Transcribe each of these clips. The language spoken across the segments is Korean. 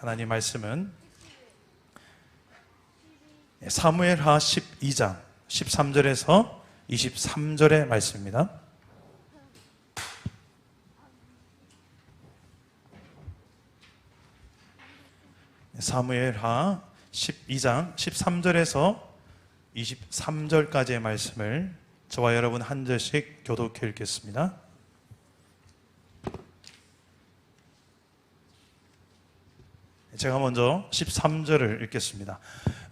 하나님 말씀은 사무엘하 12장 13절에서 23절의 말씀입니다. 사무엘하 12장 13절에서 23절까지의 말씀을 저와 여러분 한 절씩 교독해 읽겠습니다. 제가 먼저 13절을 읽겠습니다.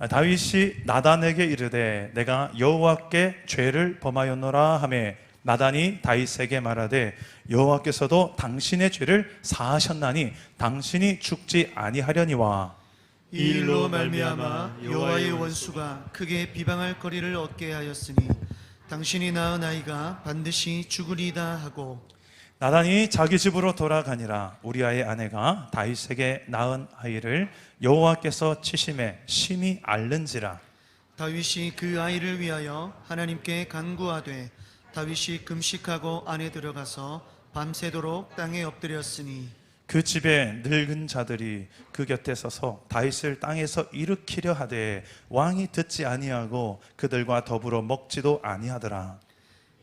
다윗이 나단에게 이르되 내가 여호와께 죄를 범하였노라 하매 나단이 다윗에게 말하되 여호와께서도 당신의 죄를 사하셨나니 당신이 죽지 아니하려니와 이 일로 말미암아 여호와의 원수가 크게 비방할 거리를 얻게 하였으니 당신이 낳은 아이가 반드시 죽으리다 하고 나단이 자기 집으로 돌아가니라. 우리아의 아내가 다윗에게 낳은 아이를 여호와께서 치심에 심히 앓는지라. 다윗이 그 아이를 위하여 하나님께 간구하되 다윗이 금식하고 안에 들어가서 밤새도록 땅에 엎드렸으니 그 집에 늙은 자들이 그 곁에 서서 다윗을 땅에서 일으키려 하되 왕이 듣지 아니하고 그들과 더불어 먹지도 아니하더라.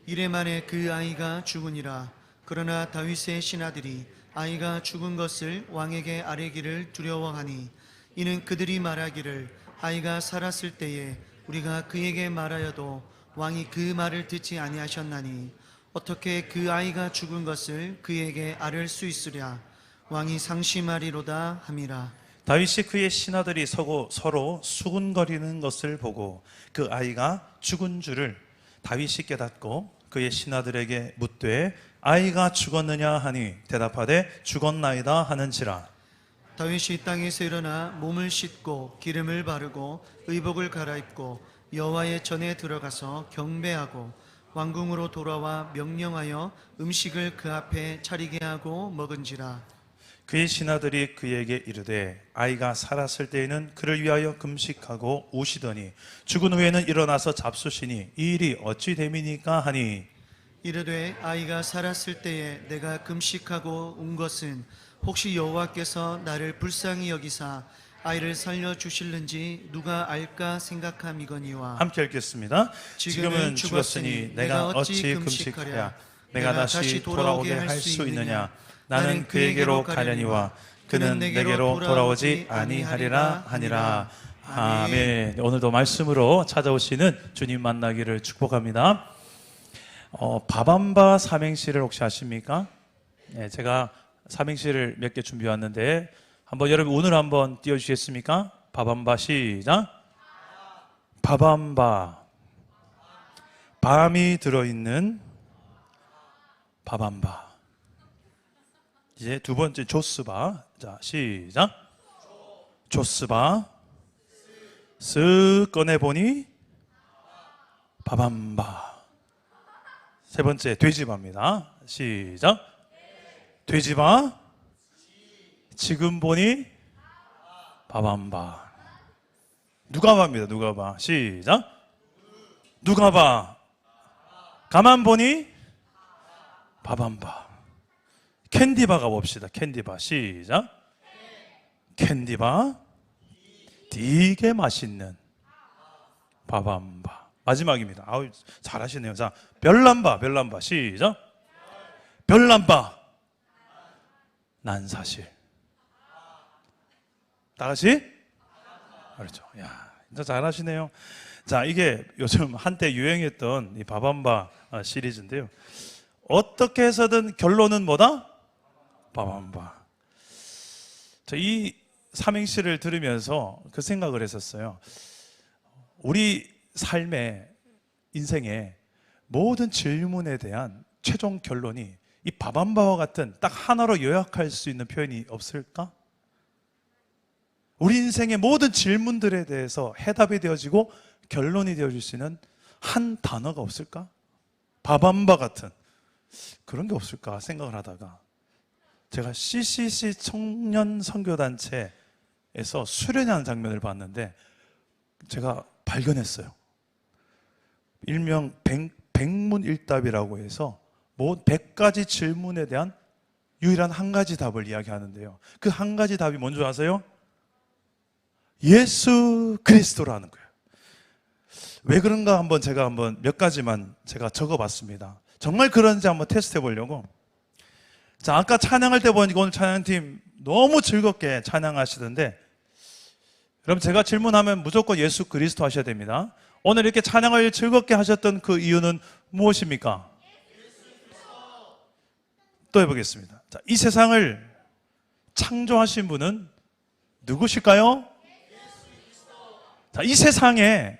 이래 만에 그 아이가 죽으니라. 그러나 다윗의 신하들이 아이가 죽은 것을 왕에게 아뢰기를 두려워하니 이는 그들이 말하기를 아이가 살았을 때에 우리가 그에게 말하여도 왕이 그 말을 듣지 아니하셨나니 어떻게 그 아이가 죽은 것을 그에게 아뢰 수 있으랴. 왕이 상심하리로다 함이라. 다윗이 그의 신하들이 서로 수군거리는 것을 보고 그 아이가 죽은 줄을 다윗이 깨닫고 그의 신하들에게 묻되 아이가 죽었느냐 하니 대답하되 죽었나이다 하는지라. 다윗이 땅에서 일어나 몸을 씻고 기름을 바르고 의복을 갈아입고 여호와의 전에 들어가서 경배하고 왕궁으로 돌아와 명령하여 음식을 그 앞에 차리게 하고 먹은지라. 그의 신하들이 그에게 이르되 아이가 살았을 때에는 그를 위하여 금식하고 우시더니 죽은 후에는 일어나서 잡수시니 이 일이 어찌 됨이니까 하니 이르되 아이가 살았을 때에 내가 금식하고 운 것은 혹시 여호와께서 나를 불쌍히 여기사 아이를 살려주실는지 누가 알까 생각함이거니와. 함께 읽겠습니다. 지금은 죽었으니 내가 어찌 금식하랴. 내가 다시 돌아오게 할 수 있느냐. 나는 그에게로 가려니와 그는 내게로 돌아오지 아니하리라 하니라. 아멘. 오늘도 말씀으로 찾아오시는 주님 만나기를 축복합니다. 바밤바 삼행시를 혹시 아십니까? 네, 제가 삼행시를 몇 개 준비해왔는데 한번 여러분 오늘 한번 띄워주시겠습니까? 바밤바 시작. 바밤바. 밤이 들어있는 바밤바. 이제 두 번째 조스바. 자 시작. 조스바. 쓱 꺼내보니 바밤바. 세 번째 돼지바입니다. 시작. 돼지바. 지금 보니 바밤바. 누가바입니다. 누가바. 시작. 누가바. 가만 보니 바밤바. 캔디바가 봅시다. 캔디바. 시작. 캔디바. 되게 맛있는 바밤바. 마지막입니다. 아우 잘하시네요. 자, 별남바. 별남바. 시작. 별남바. 난 사실. 다 같이? 그렇죠. 야, 진짜 잘하시네요. 자, 이게 요즘 한때 유행했던 이 바밤바 시리즈인데요. 어떻게 해서든 결론은 뭐다? 바밤바. 이 삼행시를 들으면서 그 생각을 했었어요. 우리 삶의 인생의 모든 질문에 대한 최종 결론이 이 바밤바와 같은 딱 하나로 요약할 수 있는 표현이 없을까? 우리 인생의 모든 질문들에 대해서 해답이 되어지고 결론이 되어질 수 있는 한 단어가 없을까? 바밤바 같은 그런 게 없을까 생각을 하다가 제가 CCC 청년 선교단체에서 수련하는 장면을 봤는데 제가 발견했어요. 일명 백문일답이라고 해서 뭐 100가지 질문에 대한 유일한 한 가지 답을 이야기하는데요. 그 한 가지 답이 뭔지 아세요? 예수 그리스도라는 거예요. 왜 그런가 제가 몇 가지만 제가 적어봤습니다. 정말 그런지 한번 테스트 해보려고. 자, 아까 찬양할 때 보니까 오늘 찬양팀 너무 즐겁게 찬양하시던데, 그럼 제가 질문하면 무조건 예수 그리스도 하셔야 됩니다. 오늘 이렇게 찬양을 즐겁게 하셨던 그 이유는 무엇입니까? 또 해보겠습니다. 자, 이 세상을 창조하신 분은 누구실까요? 자, 이 세상에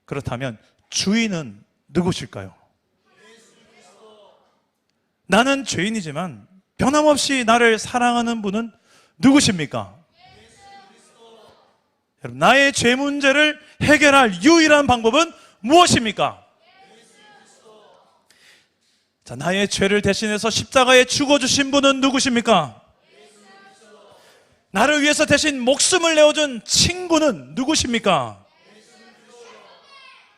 그렇다면 주인은 누구실까요? 나는 죄인이지만 변함없이 나를 사랑하는 분은 누구십니까? 여러분, 나의 죄 문제를 해결할 유일한 방법은 무엇입니까? 자, 나의 죄를 대신해서 십자가에 죽어주신 분은 누구십니까? 나를 위해서 대신 목숨을 내어준 친구는 누구십니까?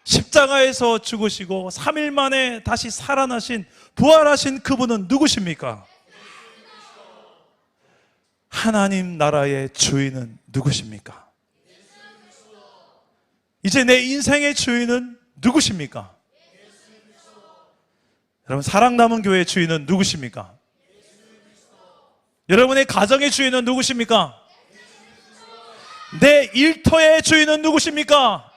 십자가에서 죽으시고 3일 만에 다시 살아나신, 부활하신 그분은 누구십니까? 하나님 나라의 주인은 누구십니까? 이제 내 인생의 주인은 누구십니까? 여러분, 사랑 남은 교회의 주인은 누구십니까? 여러분의 가정의 주인은 누구십니까? 내 일터의 주인은 누구십니까?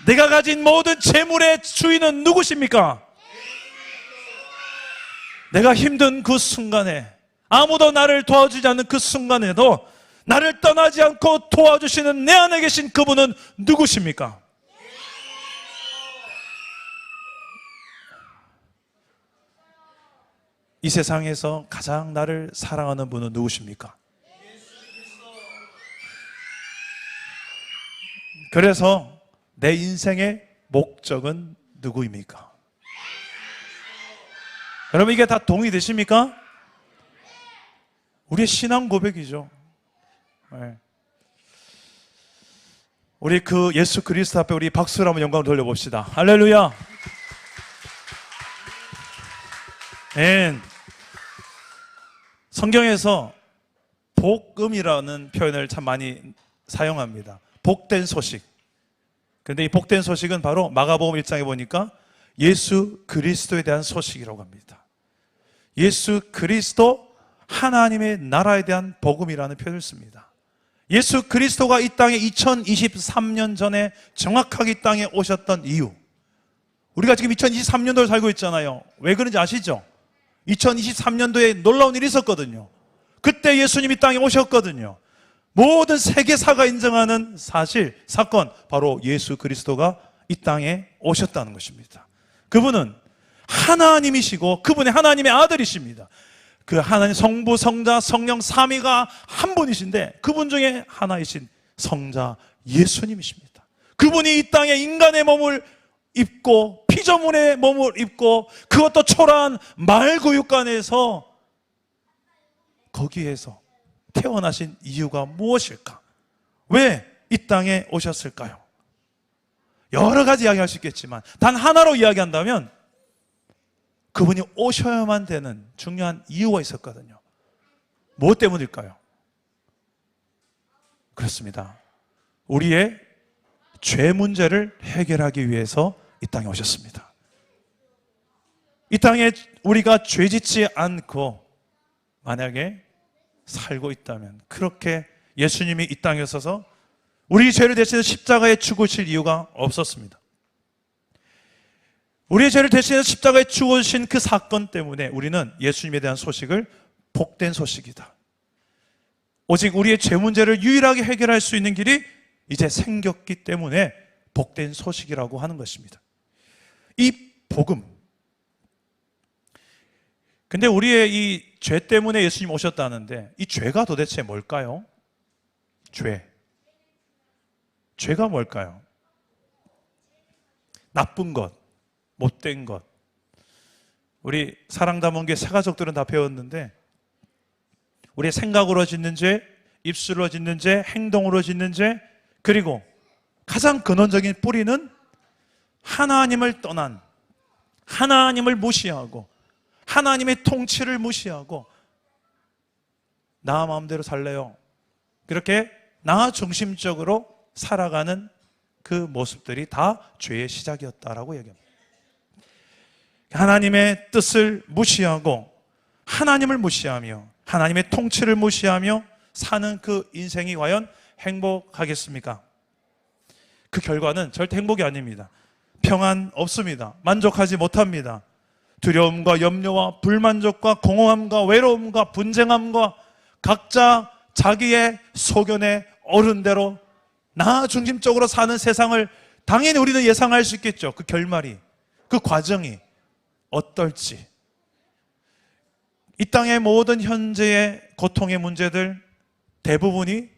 내가 가진 모든 재물의 주인은 누구십니까? 내가 힘든 그 순간에, 아무도 나를 도와주지 않는 그 순간에도 나를 떠나지 않고 도와주시는 내 안에 계신 그분은 누구십니까? 이 세상에서 가장 나를 사랑하는 분은 누구십니까? 그래서 내 인생의 목적은 누구입니까? 여러분, 이게 다 동의되십니까? 우리의 신앙 고백이죠. 네. 우리 그 예수 그리스도 앞에 우리 박수를 한번 영광을 돌려봅시다. 할렐루야. 성경에서 복음이라는 표현을 참 많이 사용합니다. 복된 소식. 그런데 이 복된 소식은 바로 마가복음 1장에 보니까 예수 그리스도에 대한 소식이라고 합니다. 예수 그리스도, 하나님의 나라에 대한 복음이라는 표현을 씁니다. 예수 그리스도가 이 땅에 2023년 전에 정확하게 이 땅에 오셨던 이유, 우리가 지금 2023년도를 살고 있잖아요. 왜 그런지 아시죠? 2023년도에 놀라운 일이 있었거든요. 그때 예수님이 땅에 오셨거든요. 모든 세계사가 인정하는 사실, 사건, 바로 예수 그리스도가 이 땅에 오셨다는 것입니다. 그분은 하나님이시고 그분의 하나님의 아들이십니다. 그 하나님 성부, 성자, 성령 삼위가 한 분이신데 그분 중에 하나이신 성자 예수님이십니다. 그분이 이 땅에 인간의 몸을 입고 피조물의 몸을 입고 그것도 초라한 말구육간에서 거기에서 태어나신 이유가 무엇일까? 왜 이 땅에 오셨을까요? 여러 가지 이야기할 수 있겠지만 단 하나로 이야기한다면 그분이 오셔야만 되는 중요한 이유가 있었거든요. 무엇 때문일까요? 그렇습니다. 우리의 죄 문제를 해결하기 위해서 이 땅에 오셨습니다. 이 땅에 우리가 죄 짓지 않고 만약에 살고 있다면, 그렇게 예수님이 이 땅에 서서 우리 죄를 대신해 십자가에 죽으실 이유가 없었습니다. 우리의 죄를 대신해서 십자가에 죽으신 그 사건 때문에 우리는 예수님에 대한 소식을 복된 소식이다, 오직 우리의 죄 문제를 유일하게 해결할 수 있는 길이 이제 생겼기 때문에 복된 소식이라고 하는 것입니다. 이 복음, 근데 우리의 이 죄 때문에 예수님 오셨다는데 이 죄가 도대체 뭘까요? 죄가 뭘까요? 나쁜 것, 못된 것. 우리 사랑담원교회 새가족들은 다 배웠는데 우리의 생각으로 짓는 죄, 입술로 짓는 죄, 행동으로 짓는 죄, 그리고 가장 근원적인 뿌리는 하나님을 떠난, 하나님을 무시하고 하나님의 통치를 무시하고 나 마음대로 살래요, 그렇게 나 중심적으로 살아가는 그 모습들이 다 죄의 시작이었다라고 얘기합니다. 하나님의 뜻을 무시하고 하나님을 무시하며 하나님의 통치를 무시하며 사는 그 인생이 과연 행복하겠습니까? 그 결과는 절대 행복이 아닙니다. 평안 없습니다. 만족하지 못합니다. 두려움과 염려와 불만족과 공허함과 외로움과 분쟁함과 각자 자기의 소견의 어른대로 나 중심적으로 사는 세상을 당연히 우리는 예상할 수 있겠죠. 그 결말이, 그 과정이 어떨지. 이 땅의 모든 현재의 고통의 문제들 대부분이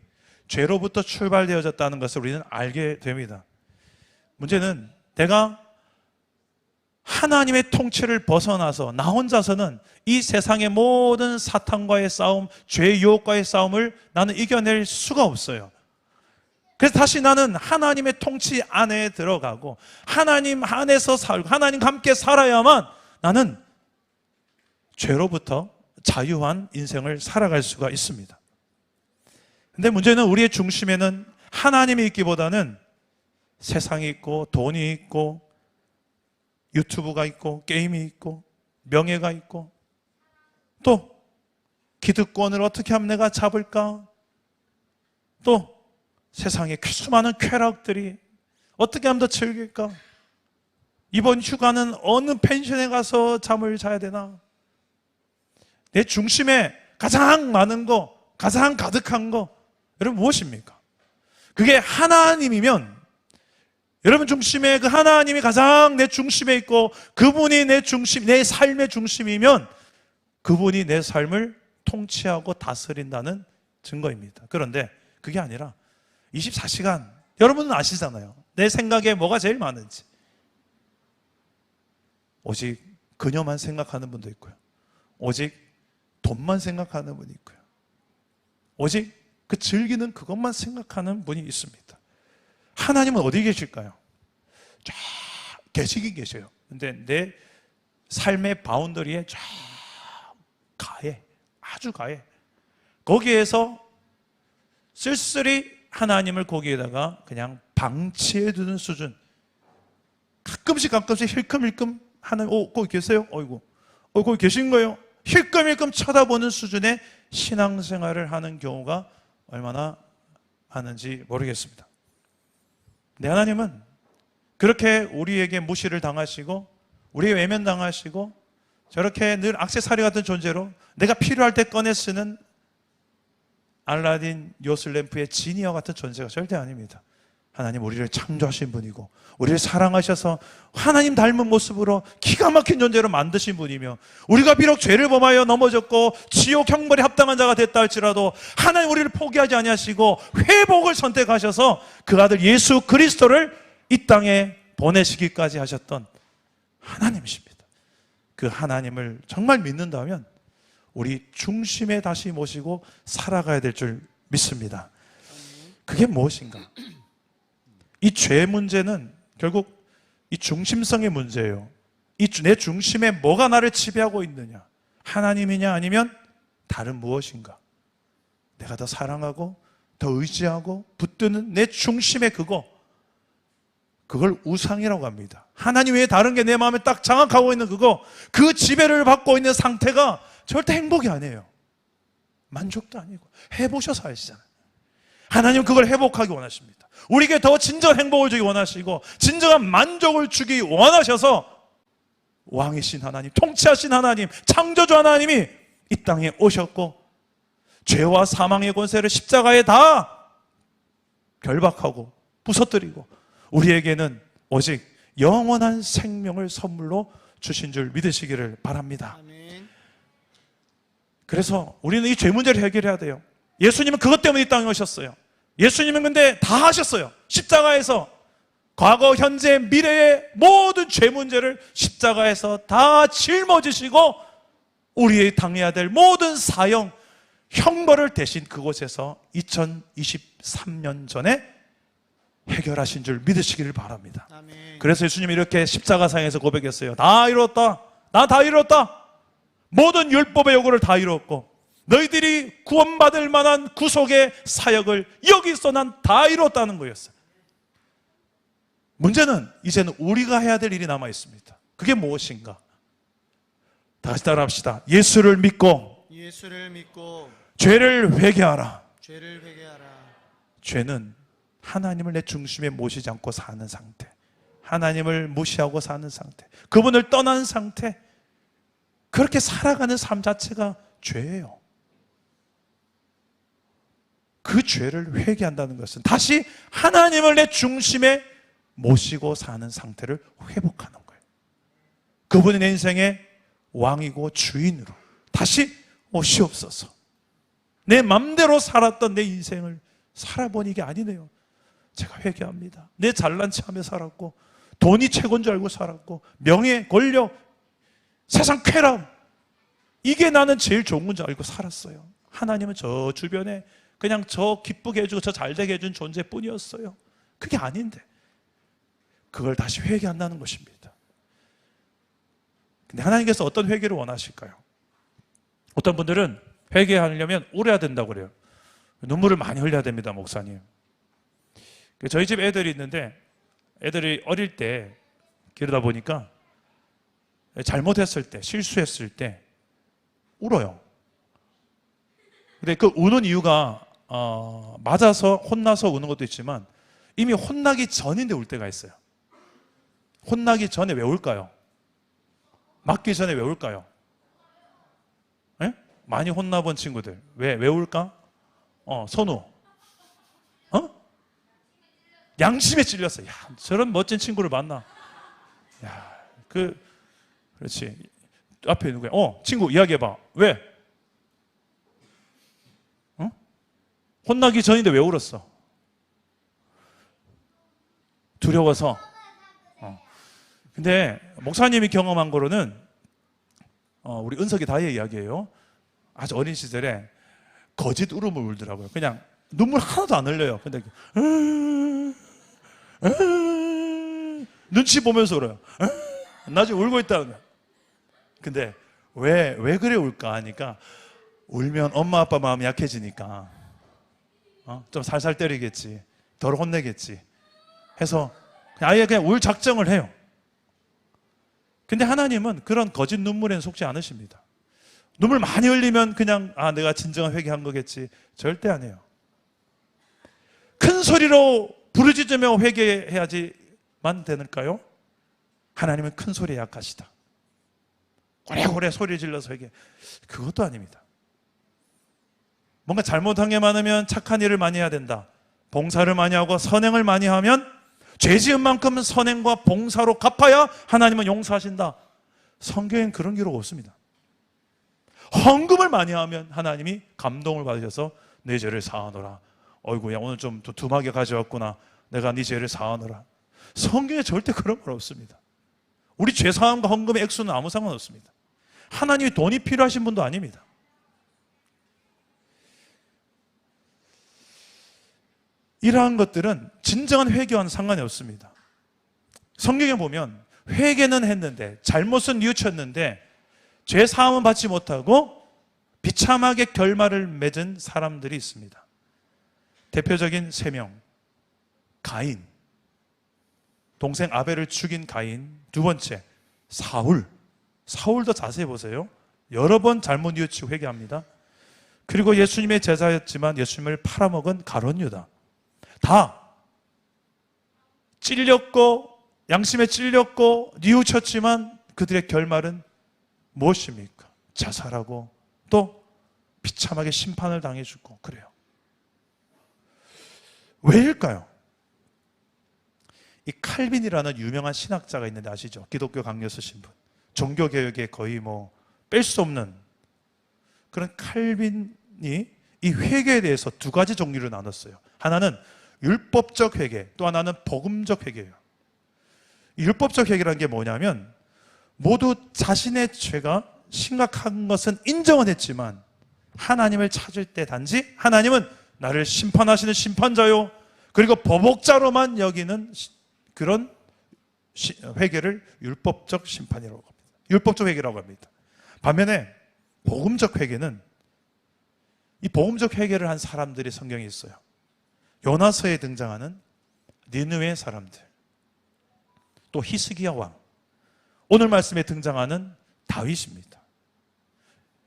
죄로부터 출발되어졌다는 것을 우리는 알게 됩니다. 문제는 내가 하나님의 통치를 벗어나서 나 혼자서는 이 세상의 모든 사탄과의 싸움, 죄의 유혹과의 싸움을 나는 이겨낼 수가 없어요. 그래서 다시 나는 하나님의 통치 안에 들어가고 하나님 안에서 살고 하나님과 함께 살아야만 나는 죄로부터 자유한 인생을 살아갈 수가 있습니다. 근데 문제는 우리의 중심에는 하나님이 있기보다는 세상이 있고 돈이 있고 유튜브가 있고 게임이 있고 명예가 있고 또 기득권을 어떻게 하면 내가 잡을까? 또 세상에 수많은 쾌락들이 어떻게 하면 더 즐길까? 이번 휴가는 어느 펜션에 가서 잠을 자야 되나? 내 중심에 가장 많은 거, 가장 가득한 거 여러분 무엇입니까? 그게 하나님이면 여러분 중심에 그 하나님이 가장 내 중심에 있고 그분이 내 중심, 내 삶의 중심이면 그분이 내 삶을 통치하고 다스린다는 증거입니다. 그런데 그게 아니라 24시간 여러분은 아시잖아요. 내 생각에 뭐가 제일 많은지. 오직 그녀만 생각하는 분도 있고요. 오직 돈만 생각하는 분이 있고요. 오직 그 즐기는 그것만 생각하는 분이 있습니다. 하나님은 어디 계실까요? 쫙 계시긴 계셔요. 근데 내 삶의 바운더리에 쫙 가해. 아주 가해. 거기에서 쓸쓸히 하나님을 거기에다가 그냥 방치해 두는 수준. 가끔씩 힐끔힐끔 하는, 거기 계세요? 어이구. 거기 계신 거예요? 힐끔힐끔 쳐다보는 수준의 신앙생활을 하는 경우가 얼마나 많은지 모르겠습니다. 내 하나님은 그렇게 우리에게 무시를 당하시고 우리에게 외면당하시고 저렇게 늘 액세서리 같은 존재로 내가 필요할 때 꺼내 쓰는 알라딘 요술램프의 지니어 같은 존재가 절대 아닙니다. 하나님 우리를 창조하신 분이고 우리를 사랑하셔서 하나님 닮은 모습으로 기가 막힌 존재로 만드신 분이며 우리가 비록 죄를 범하여 넘어졌고 지옥 형벌에 합당한 자가 됐다 할지라도 하나님 우리를 포기하지 아니하시고 회복을 선택하셔서 그 아들 예수 그리스도를 이 땅에 보내시기까지 하셨던 하나님이십니다. 그 하나님을 정말 믿는다면 우리 중심에 다시 모시고 살아가야 될 줄 믿습니다. 그게 무엇인가? 이 죄 문제는 결국 이 중심성의 문제예요. 내 중심에 뭐가 나를 지배하고 있느냐? 하나님이냐 아니면 다른 무엇인가? 내가 더 사랑하고 더 의지하고 붙드는 내 중심의 그걸 우상이라고 합니다. 하나님 외에 다른 게 내 마음에 딱 장악하고 있는 그 지배를 받고 있는 상태가 절대 행복이 아니에요. 만족도 아니고 해보셔서 아시잖아요. 하나님 그걸 회복하기 원하십니다. 우리에게 더 진정한 행복을 주기 원하시고 진정한 만족을 주기 원하셔서 왕이신 하나님, 통치하신 하나님, 창조주 하나님이 이 땅에 오셨고 죄와 사망의 권세를 십자가에 다 결박하고 부서뜨리고 우리에게는 오직 영원한 생명을 선물로 주신 줄 믿으시기를 바랍니다. 아멘. 그래서 우리는 이 죄 문제를 해결해야 돼요. 예수님은 그것 때문에 이 땅에 오셨어요. 예수님은 근데 다 하셨어요. 십자가에서 과거, 현재, 미래의 모든 죄 문제를 십자가에서 다 짊어지시고 우리의 당해야 될 모든 사형, 형벌을 대신 그곳에서 2023년 전에 해결하신 줄 믿으시기를 바랍니다. 아멘. 그래서 예수님이 이렇게 십자가상에서 고백했어요. 다 이뤘다. 나 다 이뤘다. 모든 율법의 요구를 다 이뤘고 너희들이 구원받을 만한 구속의 사역을 여기서 난 다 이뤘다는 거였어요. 문제는 이제는 우리가 해야 될 일이 남아 있습니다. 그게 무엇인가? 다시 따라합시다. 예수를 믿고 죄를 회개하라. 죄는 하나님을 내 중심에 모시지 않고 사는 상태, 하나님을 무시하고 사는 상태, 그분을 떠난 상태, 그렇게 살아가는 삶 자체가 죄예요. 그 죄를 회개한다는 것은 다시 하나님을 내 중심에 모시고 사는 상태를 회복하는 거예요. 그분이 내 인생의 왕이고 주인으로 다시 오시옵소서. 내 맘대로 살았던 내 인생을 살아보니 이게 아니네요. 제가 회개합니다. 내 잘난 체하며 살았고, 돈이 최고인 줄 알고 살았고, 명예, 권력, 세상 쾌락, 이게 나는 제일 좋은 건 줄 알고 살았어요. 하나님은 저 주변에 그냥 저 기쁘게 해주고 저 잘되게 해준 존재뿐이었어요. 그게 아닌데 그걸 다시 회개한다는 것입니다. 근데 하나님께서 어떤 회개를 원하실까요? 어떤 분들은 회개하려면 울어야 된다고 그래요. 눈물을 많이 흘려야 됩니다, 목사님. 저희 집 애들이 있는데 애들이 어릴 때 기르다 보니까 잘못했을 때, 실수했을 때 울어요. 근데 그 우는 이유가 맞아서 혼나서 우는 것도 있지만 이미 혼나기 전인데 울 때가 있어요. 혼나기 전에 왜 울까요? 맞기 전에 왜 울까요? 네? 많이 혼나본 친구들 왜 울까? 선우 양심에 찔렸어. 야, 저런 멋진 친구를 만나. 야, 그렇지. 앞에 누구야? 친구 이야기해봐. 왜? 혼나기 전인데 왜 울었어? 두려워서. 근데 목사님이 경험한 거로는 우리 은석이 다의 이야기예요. 아주 어린 시절에 거짓 울음을 울더라고요. 그냥 눈물 하나도 안 흘려요. 근데 눈치 보면서 울어요. 나중에 울고 있다는 거야. 근데 왜 그래 울까 하니까 울면 엄마 아빠 마음이 약해지니까 좀 살살 때리겠지, 덜 혼내겠지 해서 아예 그냥 울 작정을 해요. 근데 하나님은 그런 거짓 눈물에는 속지 않으십니다. 눈물 많이 흘리면 그냥 내가 진정한 회개한 거겠지. 절대 아니에요. 큰 소리로 부르짖으며 회개해야지만 되는가요? 하나님은 큰 소리에 약하시다. 고래고래 소리 질러서 회개, 그것도 아닙니다. 뭔가 잘못한 게 많으면 착한 일을 많이 해야 된다. 봉사를 많이 하고 선행을 많이 하면 죄 지은 만큼 선행과 봉사로 갚아야 하나님은 용서하신다. 성경엔 그런 기록 없습니다. 헌금을 많이 하면 하나님이 감동을 받으셔서 내 죄를 사하노라. 어이구야, 오늘 좀 두툼하게 가져왔구나. 내가 네 죄를 사하노라. 성경에 절대 그런 건 없습니다. 우리 죄 사함과 헌금의 액수는 아무 상관없습니다. 하나님이 돈이 필요하신 분도 아닙니다. 이러한 것들은 진정한 회개와는 상관이 없습니다. 성경에 보면 회개는 했는데, 잘못은 뉘우쳤는데 죄 사함은 받지 못하고 비참하게 결말을 맺은 사람들이 있습니다. 대표적인 3명. 가인, 동생 아벨을 죽인 가인. 두 번째, 사울도 자세히 보세요. 여러 번 잘못 뉘우치고 회개합니다. 그리고 예수님의 제자였지만 예수님을 팔아먹은 가룟 유다. 다 찔렸고 양심에 찔렸고 뉘우쳤지만 그들의 결말은 무엇입니까? 자살하고 또 비참하게 심판을 당해 죽고 그래요. 왜일까요? 이 칼빈이라는 유명한 신학자가 있는데 아시죠? 기독교 강요 쓰신 분. 종교개혁에 거의 뺄 수 없는 그런 칼빈이 이 회개에 대해서 2가지 종류로 나눴어요. 하나는 율법적 회개, 또 하나는 복음적 회개예요. 율법적 회개라는 게 뭐냐면 모두 자신의 죄가 심각한 것은 인정은 했지만 하나님을 찾을 때 단지 하나님은 나를 심판하시는 심판자요, 그리고 보복자로만 여기는 그런 회개를 율법적 심판이라고 합니다. 율법적 회개라고 합니다. 반면에 복음적 회개는 이 복음적 회개를 한 사람들이 성경에 있어요. 요나서에 등장하는 니느웨 사람들, 또 히스기야 왕, 오늘 말씀에 등장하는 다윗입니다.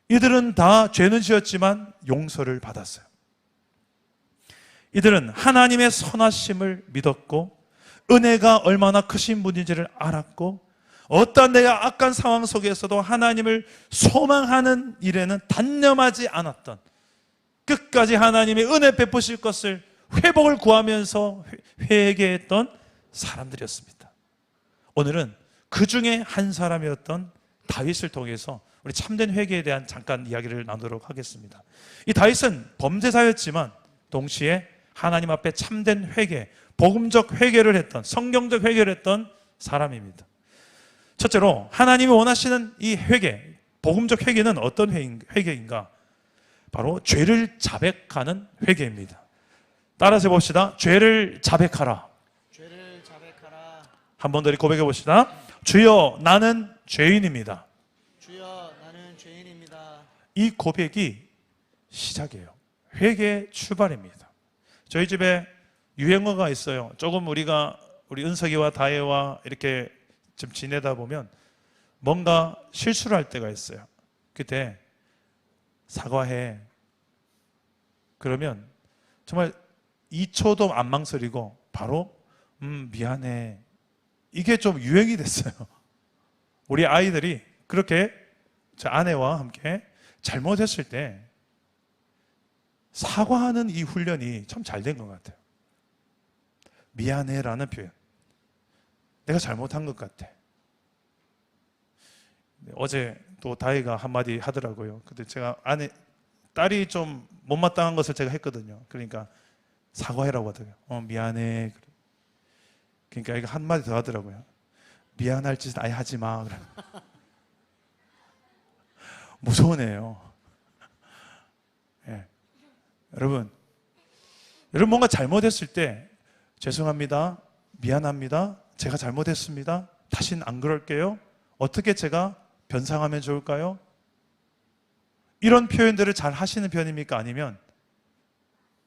이들은 다 죄는 지었지만 용서를 받았어요. 이들은 하나님의 선하심을 믿었고 은혜가 얼마나 크신 분인지를 알았고 어떠한 내가 악한 상황 속에서도 하나님을 소망하는 일에는 단념하지 않았던, 끝까지 하나님의 은혜 베푸실 것을 회복을 구하면서 회개했던 사람들이었습니다. 오늘은 그 중에 한 사람이었던 다윗을 통해서 우리 참된 회개에 대한 잠깐 이야기를 나누도록 하겠습니다. 이 다윗은 범죄자였지만 동시에 하나님 앞에 참된 회개, 복음적 회개를 했던, 성경적 회개를 했던 사람입니다. 첫째로 하나님이 원하시는 이 회개, 복음적 회개는 어떤 회개인가? 바로 죄를 자백하는 회개입니다. 따라서 봅시다. 죄를 자백하라. 죄를 자백하라. 한 번 더 고백해 봅시다. 주여 나는 죄인입니다. 주여 나는 죄인입니다. 이 고백이 시작이에요. 회개의 출발입니다. 저희 집에 유행어가 있어요. 조금 우리 은석이와 다혜와 이렇게 좀 지내다 보면 뭔가 실수를 할 때가 있어요. 그때 사과해. 그러면 정말 2초도 안 망설이고 바로 미안해. 이게 좀 유행이 됐어요. 우리 아이들이 그렇게 저 아내와 함께 잘못했을 때 사과하는 이 훈련이 참 잘 된 것 같아요. 미안해라는 표현. 내가 잘못한 것 같아. 어제 또 다혜가 한마디 하더라고요. 근데 제가 딸이 좀 못마땅한 것을 제가 했거든요. 그러니까 사과해라고 하더라고요. 미안해. 그러니까 이거 한마디 더 하더라고요. 미안할 짓은 아예 하지 마. 무서운 애예요. 예. 여러분 뭔가 잘못했을 때 죄송합니다. 미안합니다. 제가 잘못했습니다. 다시는 안 그럴게요. 어떻게 제가 변상하면 좋을까요? 이런 표현들을 잘 하시는 편입니까? 아니면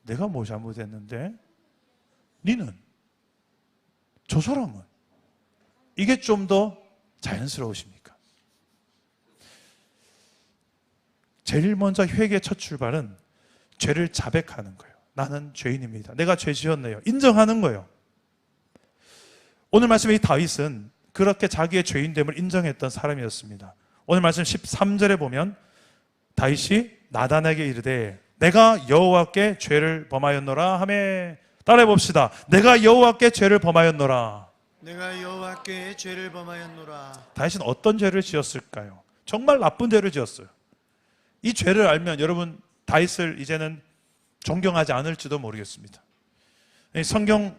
내가 뭐 잘못했는데 니는 저 사람은 이게 좀 더 자연스러우십니까? 제일 먼저 회개의 첫 출발은 죄를 자백하는 거예요. 나는 죄인입니다. 내가 죄 지었네요. 인정하는 거예요. 오늘 말씀에 이 다윗은 그렇게 자기의 죄인됨을 인정했던 사람이었습니다. 오늘 말씀 13절에 보면 다윗이 나단에게 이르되 내가 여호와께 죄를 범하였노라 하며, 따라해 봅시다. 내가 여호와께 죄를 범하였노라. 내가 여호와께 죄를 범하였노라. 다윗은 어떤 죄를 지었을까요? 정말 나쁜 죄를 지었어요. 이 죄를 알면 여러분 다윗을 이제는 존경하지 않을지도 모르겠습니다.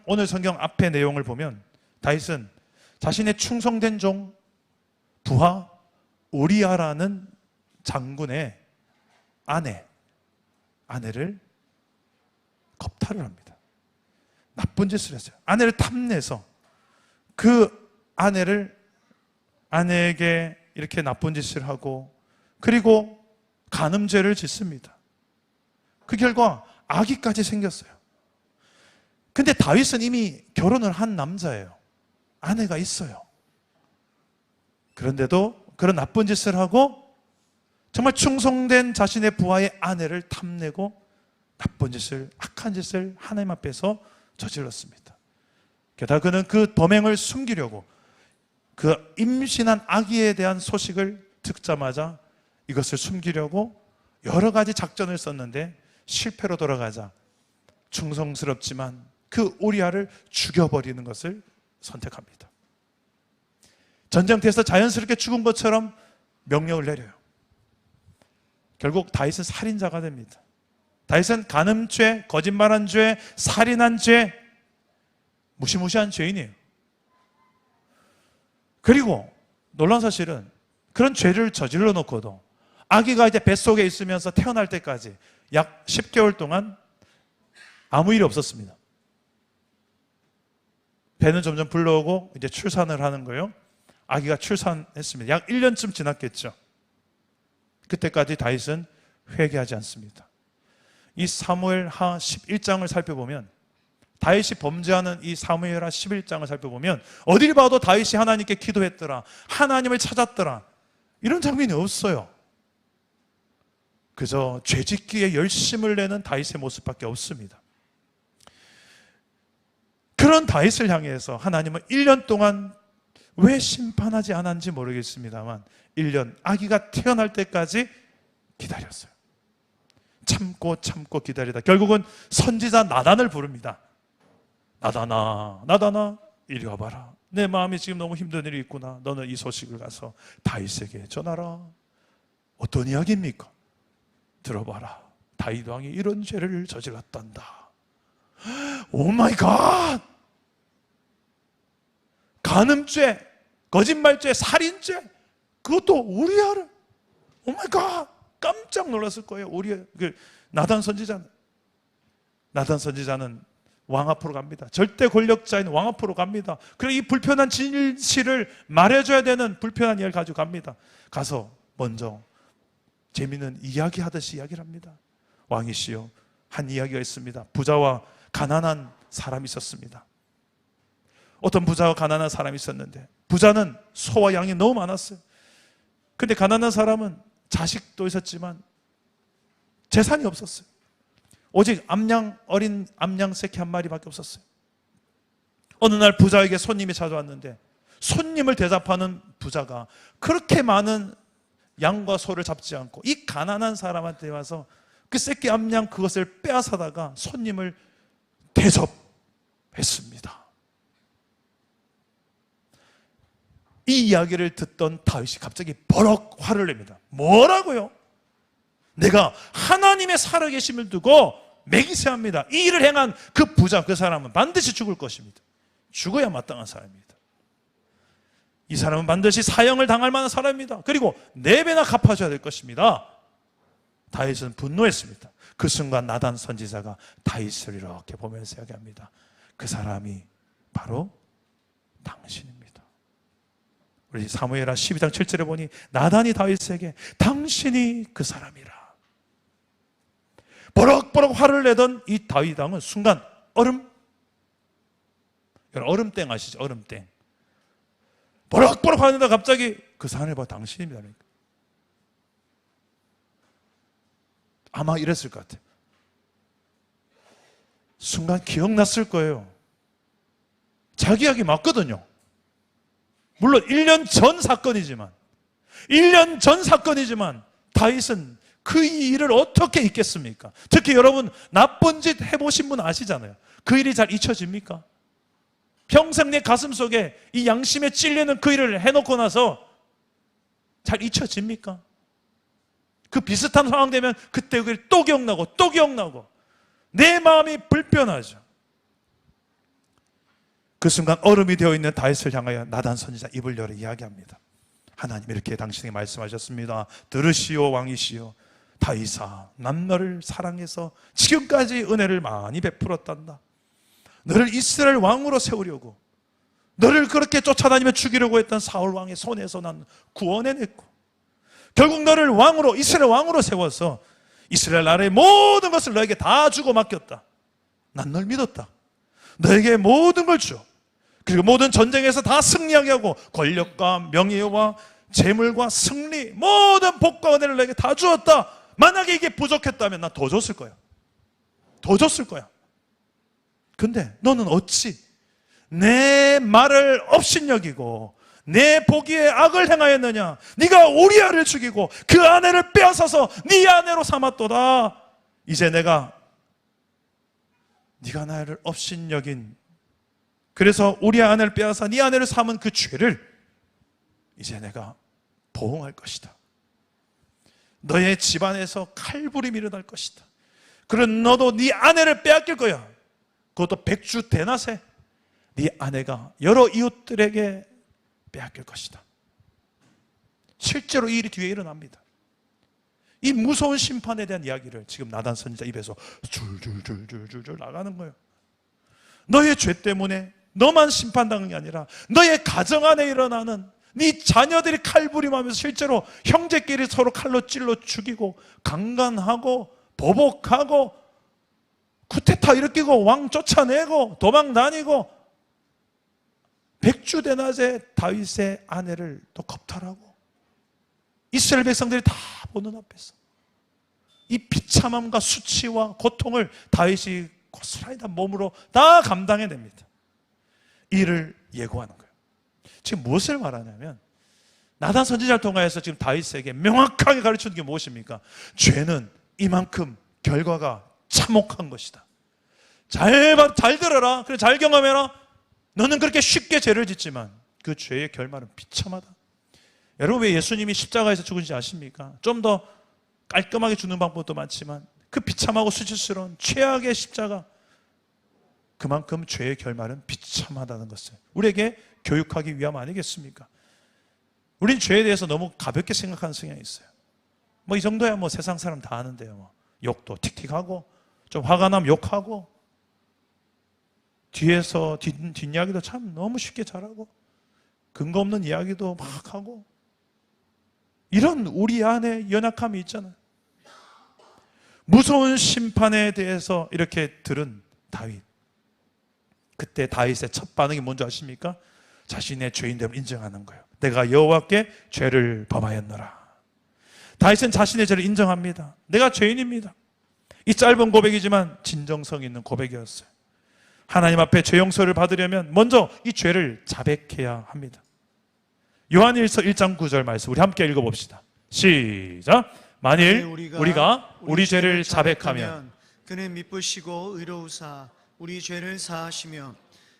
오늘 성경 앞의 내용을 보면 다윗은 자신의 충성된 종 부하 우리아라는 장군의 아내를 겁탈을 합니다. 나쁜 짓을 했어요. 아내를 탐내서 그 아내에게 이렇게 나쁜 짓을 하고 그리고 간음죄를 짓습니다. 그 결과 아기까지 생겼어요. 근데 다윗은 이미 결혼을 한 남자예요. 아내가 있어요. 그런데도 그런 나쁜 짓을 하고 정말 충성된 자신의 부하의 아내를 탐내고 나쁜 짓을, 악한 짓을 하나님 앞에서 저질렀습니다. 게다가 그는 그 범행을 숨기려고 그 임신한 아기에 대한 소식을 듣자마자 이것을 숨기려고 여러 가지 작전을 썼는데 실패로 돌아가자 충성스럽지만 그 우리아를 죽여버리는 것을 선택합니다. 전쟁터에서 자연스럽게 죽은 것처럼 명령을 내려요. 결국 다윗은 살인자가 됩니다. 다윗은 간음죄, 거짓말한 죄, 살인한 죄, 무시무시한 죄인이에요. 그리고 놀라운 사실은 그런 죄를 저질러 놓고도 아기가 이제 뱃속에 있으면서 태어날 때까지 약 10개월 동안 아무 일이 없었습니다. 배는 점점 불러오고 이제 출산을 하는 거예요. 아기가 출산했습니다. 약 1년쯤 지났겠죠. 그때까지 다윗은 회개하지 않습니다. 이 사무엘하 11장을 살펴보면, 다윗이 범죄하는 이 사무엘하 11장을 살펴보면 어딜 봐도 다윗이 하나님께 기도했더라, 하나님을 찾았더라, 이런 장면이 없어요. 그저 죄짓기에 열심을 내는 다윗의 모습밖에 없습니다. 그런 다윗을 향해서 하나님은 1년 동안 왜 심판하지 않았는지 모르겠습니다만 1년, 아기가 태어날 때까지 기다렸어요. 참고 기다리다 결국은 선지자 나단을 부릅니다. 나단아, 나단아, 이리 와봐라. 내 마음이 지금 너무 힘든 일이 있구나. 너는 이 소식을 가서 다윗에게 전하라. 어떤 이야기입니까? 들어봐라. 다윗 왕이 이런 죄를 저질렀단다. 오 마이 갓! 간음죄, 거짓말죄, 살인죄, 그것도 우리아를, 오 마이 갓! 깜짝 놀랐을 거예요. 나단 선지자는 왕 앞으로 갑니다. 절대 권력자인 왕 앞으로 갑니다. 그리고 이 불편한 진실을 말해줘야 되는 불편한 이야기를 가지고 갑니다. 가서 먼저 재미있는 이야기 하듯이 이야기를 합니다. 왕이시여, 한 이야기가 있습니다. 부자와 가난한 사람이 있었습니다. 어떤 부자와 가난한 사람이 있었는데, 부자는 소와 양이 너무 많았어요. 근데 가난한 사람은 자식도 있었지만 재산이 없었어요. 오직 어린 암양 새끼 한 마리밖에 없었어요. 어느 날 부자에게 손님이 찾아왔는데, 손님을 대접하는 부자가 그렇게 많은 양과 소를 잡지 않고 이 가난한 사람한테 와서 그 새끼 암양 그것을 빼앗아다가 손님을 대접했습니다. 이 이야기를 듣던 다윗이 갑자기 버럭 화를 냅니다. 뭐라고요? 내가 하나님의 살아계심을 두고 맹세합니다. 이 일을 행한 그 부자, 그 사람은 반드시 죽을 것입니다. 죽어야 마땅한 사람입니다. 이 사람은 반드시 사형을 당할 만한 사람입니다. 그리고 4배나 갚아줘야 될 것입니다. 다윗은 분노했습니다. 그 순간 나단 선지자가 다윗을 이렇게 보면서 이야기합니다. 그 사람이 바로 당신입니다. 우리 사무엘하 12장 7절에 보니 나단이 다윗에게 당신이 그 사람이라. 버럭버럭 화를 내던 이 다윗 왕은 순간 얼음땡 아시죠? 얼음땡. 버럭버럭 화를 내다 갑자기 그 사람을 봐, 당신입니다. 아마 이랬을 것 같아요. 순간 기억났을 거예요. 자기 이야기 맞거든요. 물론 1년 전 사건이지만 다윗은 그 일을 어떻게 잊겠습니까? 특히 여러분 나쁜 짓 해보신 분 아시잖아요. 그 일이 잘 잊혀집니까? 평생 내 가슴 속에 이 양심에 찔리는 그 일을 해놓고 나서 잘 잊혀집니까? 그 비슷한 상황 되면 그때 그 일 또 기억나고 내 마음이 불편하죠. 그 순간 얼음이 되어 있는 다윗을 향하여 나단 선지자 입을 열어 이야기합니다. 하나님 이렇게 당신에게 말씀하셨습니다. 들으시오 왕이시오. 다윗아, 난 너를 사랑해서 지금까지 은혜를 많이 베풀었단다. 너를 이스라엘 왕으로 세우려고, 너를 그렇게 쫓아다니며 죽이려고 했던 사울 왕의 손에서 난 구원해냈고, 결국 너를 왕으로, 이스라엘 왕으로 세워서 이스라엘 나라의 모든 것을 너에게 다 주고 맡겼다. 난 널 믿었다. 너에게 모든 걸 줘. 그리고 모든 전쟁에서 다 승리하게 하고 권력과 명예와 재물과 승리, 모든 복과 은혜를 너에게 다 주었다. 만약에 이게 부족했다면 난 더 줬을 거야. 근데 너는 어찌 내 말을 업신여기고 내 보기에 악을 행하였느냐? 네가 우리아를 죽이고 그 아내를 빼앗아서 네 아내로 삼았도다. 이제 네가 나를 업신여긴, 그래서 우리 아내를 빼앗아 네 아내를 삼은 그 죄를 이제 내가 보응할 것이다. 너의 집안에서 칼부림이 일어날 것이다. 그런 너도 네 아내를 빼앗길 거야. 그것도 백주 대낮에 네 아내가 여러 이웃들에게 빼앗길 것이다. 실제로 이 일이 뒤에 일어납니다. 이 무서운 심판에 대한 이야기를 지금 나단 선지자 입에서 줄줄줄줄줄 나가는 거예요. 너의 죄 때문에 너만 심판당한 게 아니라 너의 가정 안에 일어나는 네 자녀들이 칼부림하면서 실제로 형제끼리 서로 칼로 찔러 죽이고 강간하고 보복하고 쿠데타 일으키고 왕 쫓아내고 도망 다니고 백주대낮에 다윗의 아내를 또 겁탈하고 이스라엘 백성들이 다 보는 앞에서 이 비참함과 수치와 고통을 다윗이 고스란히 다 몸으로 다 감당해냅니다. 이를 예고하는 거예요. 지금 무엇을 말하냐면 나단 선지자를 통하여서 지금 다윗에게 명확하게 가르치는 게 무엇입니까? 죄는 이만큼 결과가 참혹한 것이다. 잘 들어라. 그래, 잘 경험해라. 너는 그렇게 쉽게 죄를 짓지만 그 죄의 결말은 비참하다. 여러분, 왜 예수님이 십자가에서 죽은지 아십니까? 좀 더 깔끔하게 죽는 방법도 많지만 그 비참하고 수치스러운 최악의 십자가, 그만큼 죄의 결말은 비참하다는 것을 우리에게 교육하기 위함 아니겠습니까? 우린 죄에 대해서 너무 가볍게 생각하는 성향이 있어요. 뭐 이 정도야 뭐 세상 사람 다 아는데요. 뭐 욕도 틱틱하고 좀 화가 나면 욕하고 뒤에서 뒷이야기도 참 너무 쉽게 잘하고 근거 없는 이야기도 막 하고, 이런 우리 안에 연약함이 있잖아요. 무서운 심판에 대해서 이렇게 들은 다윗, 그때 다윗의 첫 반응이 뭔지 아십니까? 자신의 죄인됨을 인정하는 거예요. 내가 여호와께 죄를 범하였노라. 다윗은 자신의 죄를 인정합니다. 내가 죄인입니다. 이 짧은 고백이지만 진정성 있는 고백이었어요. 하나님 앞에 죄 용서를 받으려면 먼저 이 죄를 자백해야 합니다. 요한일서 1장 9절 말씀 우리 함께 읽어봅시다. 시작. 만일 우리가 우리 죄를 자백하면 그는 미쁘시고 의로우사 우리 죄를 사하시며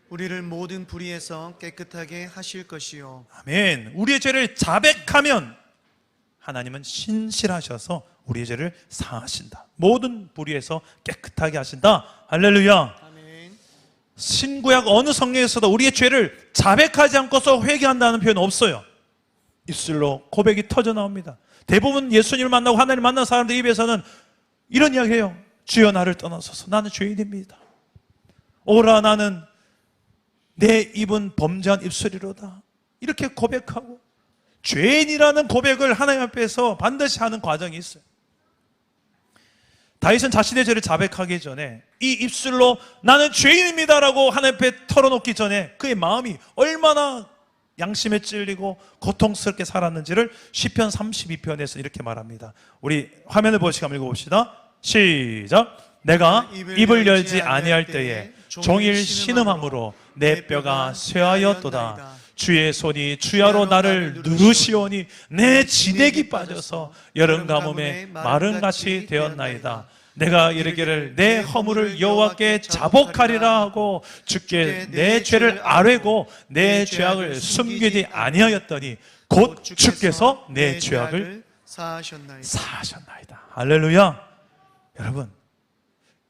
우리를 모든 불의에서 깨끗하게 하실 것이요. 아멘. 우리의 죄를 자백하면 하나님은 신실하셔서 우리의 죄를 사하신다. 모든 불의에서 깨끗하게 하신다. 할렐루야. 아멘. 신구약 어느 성경에서도 우리의 죄를 자백하지 않고서 회개한다는 표현 없어요. 입술로 고백이 터져 나옵니다. 대부분 예수님을 만나고 하나님을 만난 사람들 입에서는 이런 이야기를 해요. 주여 나를 떠나소서. 나는 죄인입니다. 오라 나는 내 입은 범죄한 입술이로다. 이렇게 고백하고 죄인이라는 고백을 하나님 앞에서 반드시 하는 과정이 있어요. 다윗은 자신의 죄를 자백하기 전에 이 입술로 나는 죄인입니다라고 하나님 앞에 털어놓기 전에 그의 마음이 얼마나 양심에 찔리고 고통스럽게 살았는지를 시편 32편에서 이렇게 말합니다. 우리 화면을 보시고 한번 읽어봅시다. 시작. 내가 입을 열지 아니할 때에 종일 신음함으로 내 뼈가 쇠하였도다. 주의 손이 주야로 나를 누르시오니 내 진액이 빠져서 여름 가뭄에 마른같이 되었나이다. 내가 이르기를 내 허물을 여호와께 자복하리라 하고 주께 내 죄를 아뢰고 내 죄악을 숨기지 아니하였더니 곧 주께서 내 죄악을 사하셨나이다. 할렐루야. 여러분,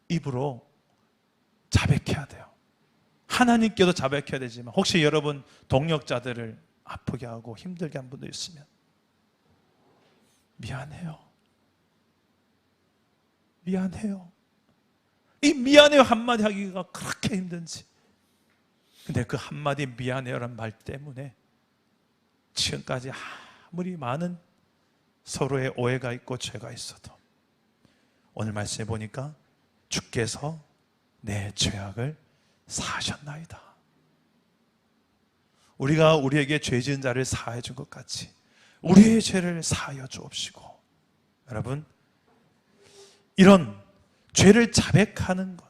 입으로 자백해야 돼요. 하나님께도 자백해야 되지만 혹시 여러분 동역자들을 아프게 하고 힘들게 한 분도 있으면 미안해요. 미안해요. 이 미안해요 한마디 하기가 그렇게 힘든지. 근데 그 한마디 미안해요라는 말 때문에 지금까지 아무리 많은 서로의 오해가 있고 죄가 있어도 오늘 말씀해 보니까 주께서 내 죄악을 사하셨나이다. 우리가 우리에게 죄 지은 자를 사하여 준 것 같이 우리의 죄를 사하여 주옵시고, 여러분, 이런 죄를 자백하는 것,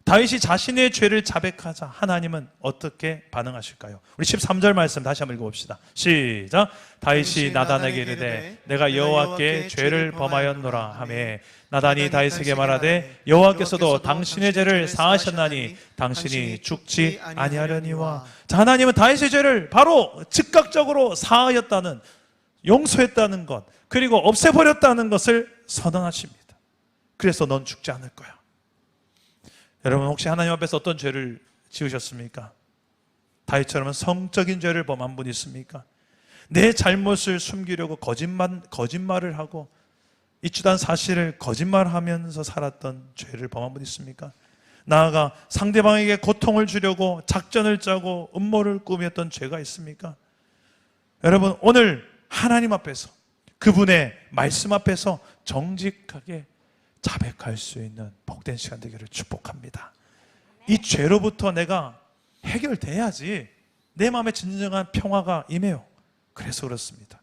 다윗이 자신의 죄를 자백하자 하나님은 어떻게 반응하실까요? 우리 13절 말씀 다시 한번 읽어봅시다. 시작. 다윗이 나단에게 이르되 내가 여호와께 죄를 범하였노라 하매 나단이 다윗에게 말하되 여호와께서도 당신의 죄를 사하셨나니 당신이 죽지 아니하려니와. 자, 하나님은 다윗의 죄를 바로 즉각적으로 사하였다는, 용서했다는 것, 그리고 없애버렸다는 것을 선언하십니다. 그래서 넌 죽지 않을 거야. 여러분, 혹시 하나님 앞에서 어떤 죄를 지으셨습니까? 다윗처럼 성적인 죄를 범한 분 있습니까? 내 잘못을 숨기려고 거짓말을 하고 이주단 사실을 거짓말하면서 살았던 죄를 범한 분 있습니까? 나아가 상대방에게 고통을 주려고 작전을 짜고 음모를 꾸몄던 죄가 있습니까? 여러분, 오늘 하나님 앞에서, 그분의 말씀 앞에서 정직하게 자백할 수 있는 복된 시간 되기를 축복합니다. 이 죄로부터 내가 해결돼야지 내 마음에 진정한 평화가 임해요. 그래서 그렇습니다.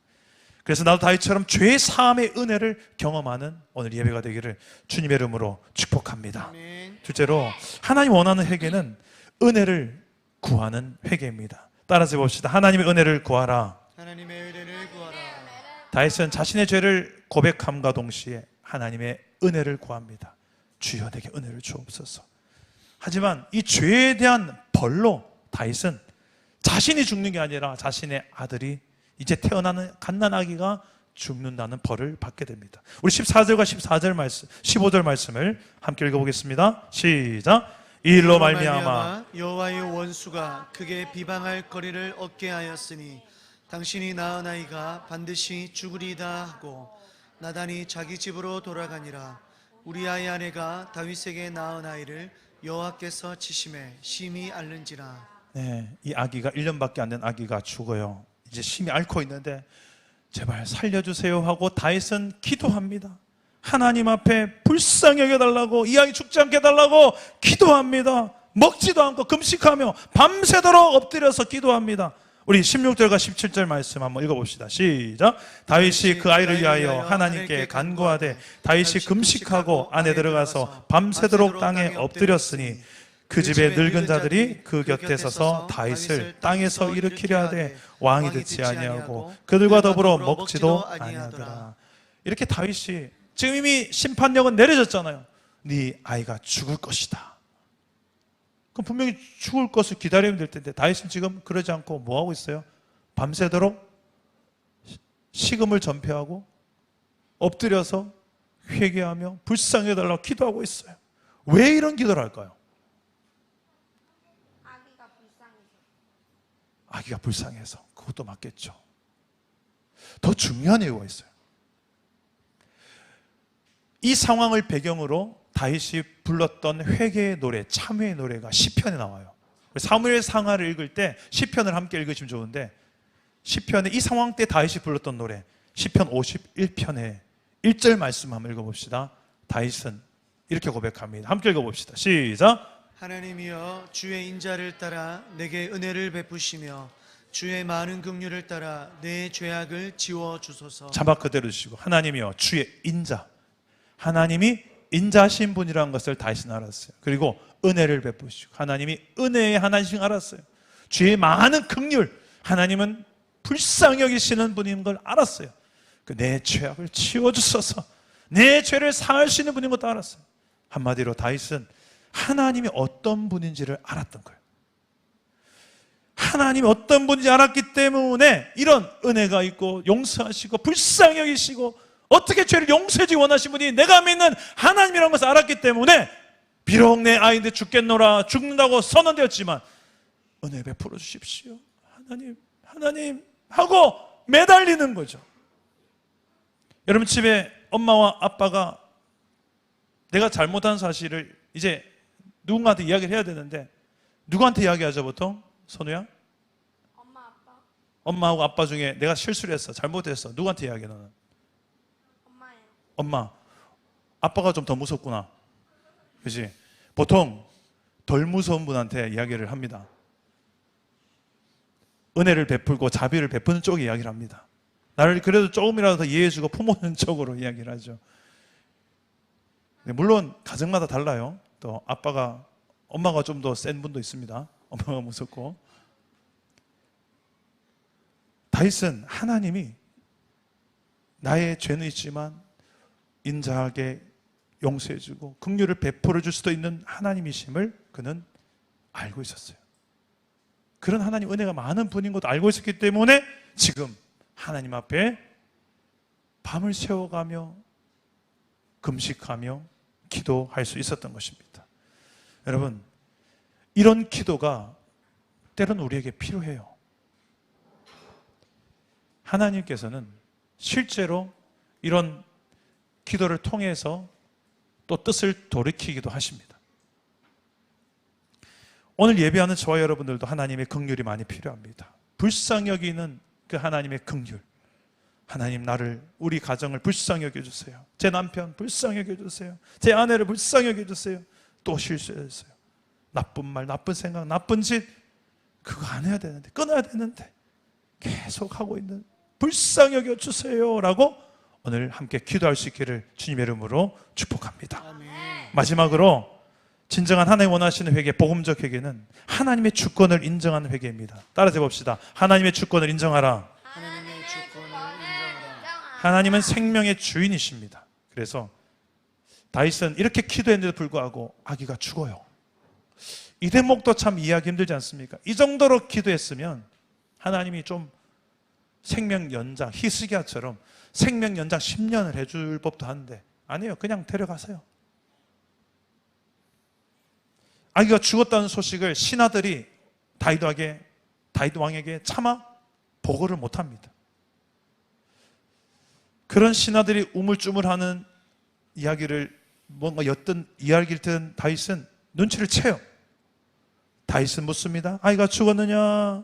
그래서 나도 다윗처럼 죄 사함의 은혜를 경험하는 오늘 예배가 되기를 주님의 이름으로 축복합니다. 아멘. 둘째로 하나님 원하는 회개는 은혜를 구하는 회개입니다. 따라서 봅시다. 하나님의 은혜를 구하라. 하나님의 은혜를 구하라. 다윗은 자신의 죄를 고백함과 동시에 하나님의 은혜를 구합니다. 주여 내게 은혜를 주옵소서. 하지만 이 죄에 대한 벌로 다윗은 자신이 죽는 게 아니라 자신의 아들이 이제 태어나는 갓난아기가 죽는다는 벌을 받게 됩니다. 우리 14절과 14절 말씀, 15절 말씀을 함께 읽어보겠습니다. 시작. 이 일로 말미암아 여호와의 원수가 크게 비방할 거리를 얻게 하였으니 당신이 낳은 아이가 반드시 죽으리다 하고 나단이 자기 집으로 돌아가니라. 우리아의 아내가 다윗에게 낳은 아이를 여호와께서 치심에 심히 앓는지라. 네, 이 아기가 1년밖에 안 된 아기가 죽어요. 이제 심히 앓고 있는데 제발 살려주세요 하고 다윗은 기도합니다. 하나님 앞에 불쌍히 여겨달라고, 이 아이 죽지 않게 해달라고 기도합니다. 먹지도 않고 금식하며 밤새도록 엎드려서 기도합니다. 우리 16절과 17절 말씀 한번 읽어봅시다. 시작. 다윗이 그 아이를 위하여 하나님께 간구하되 다윗이 금식하고 안에 들어가서 밤새도록 땅에 엎드렸으니 그 집의 늙은 자들이 그 곁에 서서 다윗을 땅에서 일으키려 하되 왕이 듣지 아니하고 그들과 더불어 먹지도 아니하더라. 이렇게 다윗이 지금 이미 심판령은 내려졌잖아요. 네 아이가 죽을 것이다. 그럼 분명히 죽을 것을 기다리면 될 텐데 다윗은 지금 그러지 않고 뭐 하고 있어요? 밤새도록 식음을 전폐하고 엎드려서 회개하며 불쌍히 해달라고 기도하고 있어요. 왜 이런 기도를 할까요? 아기가 불쌍해서. 그것도 맞겠죠. 더 중요한 이유가 있어요. 이 상황을 배경으로 다윗이 불렀던 회개의 노래, 참회의 노래가 시편에 나와요. 사무엘 상하를 읽을 때 시편을 함께 읽으시면 좋은데 시편에 이 상황 때 다윗이 불렀던 노래 시편 51편에 1절 말씀 한번 읽어봅시다. 다윗은 이렇게 고백합니다. 함께 읽어봅시다. 시작. 하나님이여 주의 인자를 따라 내게 은혜를 베푸시며 주의 많은 긍휼을 따라 내 죄악을 지워 주소서. 자막 그대로 주시고 하나님이여 주의 인자, 하나님이 인자신 분이라는 것을 다윗은 알았어요. 그리고 은혜를 베푸시고 하나님이 은혜의 하나님인 알았어요. 주의 많은 긍휼, 하나님은 불쌍히 여기시는 분인 걸 알았어요. 내 죄악을 지워주셔서 내 죄를 사할 수 있는 분인 것도 알았어요. 한마디로 다윗은 하나님이 어떤 분인지를 알았던 거예요. 하나님이 어떤 분인지 알았기 때문에 이런 은혜가 있고 용서하시고 불쌍히 여기시고 어떻게 죄를 용서해주기 원하신 분이 내가 믿는 하나님이라는 것을 알았기 때문에 비록 내 아이인데 죽겠노라 죽는다고 선언되었지만 은혜 베풀어 주십시오. 하나님 하고 매달리는 거죠. 여러분 집에 엄마와 아빠가 내가 잘못한 사실을 이제 누군가한테 이야기를 해야 되는데 누구한테 이야기하죠 보통? 선우야? 엄마하고 아빠 중에 내가 실수를 했어, 잘못했어. 누구한테 이야기해 너는? 엄마예요. 엄마. 아빠가 좀 더 무섭구나. 그렇지? 보통 덜 무서운 분한테 이야기를 합니다. 은혜를 베풀고 자비를 베푸는 쪽에 이야기를 합니다. 나를 그래도 조금이라도 더 이해해주고 품어주는 쪽으로 이야기를 하죠. 물론 가정마다 달라요. 또 엄마가 좀 더 센 분도 있습니다. 엄마가 무섭고. 다윗은 하나님이 나의 죄는 있지만 인자하게 용서해주고 긍휼을 베풀어 줄 수도 있는 하나님이심을 그는 알고 있었어요. 그런 하나님 은혜가 많은 분인 것도 알고 있었기 때문에 지금 하나님 앞에 밤을 새워가며 금식하며 기도할 수 있었던 것입니다. 여러분, 이런 기도가 때로는 우리에게 필요해요. 하나님께서는 실제로 이런 기도를 통해서 또 뜻을 돌이키기도 하십니다. 오늘 예배하는 저와 여러분들도 하나님의 긍휼이 많이 필요합니다. 불쌍히 여기는 그 하나님의 긍휼, 하나님, 나를, 우리 가정을 불쌍히 여겨주세요. 제 남편 불쌍히 여겨주세요. 제 아내를 불쌍히 여겨주세요. 또 실수했어요. 나쁜 말, 나쁜 생각, 나쁜 짓, 그거 안 해야 되는데, 끊어야 되는데 계속 하고 있는, 불쌍히 여겨주세요 라고 오늘 함께 기도할 수 있기를 주님의 이름으로 축복합니다. 마지막으로 진정한 하나님 원하시는 회개, 복음적 회개는 하나님의 주권을 인정하는 회개입니다. 따라서 봅시다. 하나님의 주권을 인정하라. 하나님의 주권을 인정하라. 하나님은 생명의 주인이십니다. 그래서 다윗은 이렇게 기도했는데도 불구하고 아기가 죽어요. 이 대목도 참 이해하기 힘들지 않습니까? 이 정도로 기도했으면 하나님이 좀 생명 연장, 히스기야처럼 생명 연장 10년을 해줄 법도 한데 아니에요. 그냥 데려가세요. 아기가 죽었다는 소식을 신하들이 다윗 왕에게 차마 보고를 못합니다. 그런 신하들이 우물쭈물하는 이야기를 뭔가 엿든 이야기를 들은 다윗은 눈치를 채요. 다윗은 묻습니다. 아이가 죽었느냐?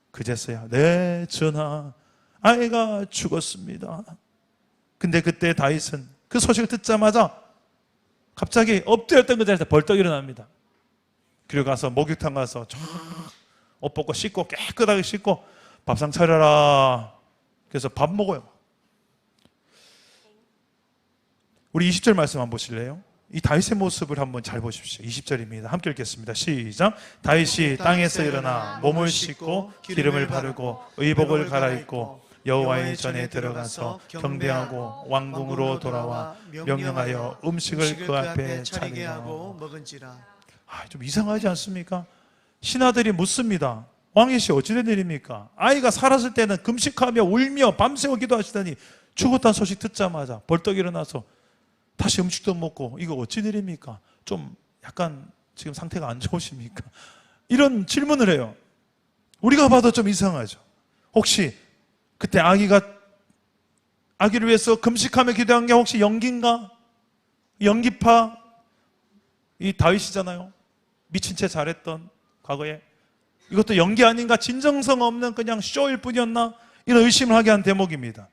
그제서야 네 전하, 아이가 죽었습니다. 근데 그때 다윗은 그 소식을 듣자마자 갑자기 엎드렸던 그 자리에서 벌떡 일어납니다. 그리고 가서 목욕탕 가서 쫙 옷 벗고 씻고 깨끗하게 씻고 밥상 차려라. 그래서 밥 먹어요. 우리 20절 말씀 한번 보실래요? 이 다윗의 모습을 한번 잘 보십시오. 20절입니다. 함께 읽겠습니다. 시작. 다윗이 땅에서 일어나 몸을 씻고 기름을 바르고 의복을 갈아입고 여호와의 전에 들어가서 경배하고 왕궁으로 돌아와 명령하여 음식을 그 앞에 차리게 하고 먹은지라. 좀 이상하지 않습니까? 신하들이 묻습니다. 왕이시 어찌된 일입니까? 아이가 살았을 때는 금식하며 울며 밤새워 기도하시더니 죽었다는 소식 듣자마자 벌떡 일어나서 다시 음식도 먹고 이거 어찌 일입니까? 좀 약간 지금 상태가 안 좋으십니까? 이런 질문을 해요. 우리가 봐도 좀 이상하죠. 혹시 그때 아기를 위해서 금식하며 기도한 게 혹시 연기인가? 연기파 이 다윗이잖아요. 미친 채 잘했던 과거에 이것도 연기 아닌가? 진정성 없는 그냥 쇼일 뿐이었나? 이런 의심을 하게 한 대목입니다.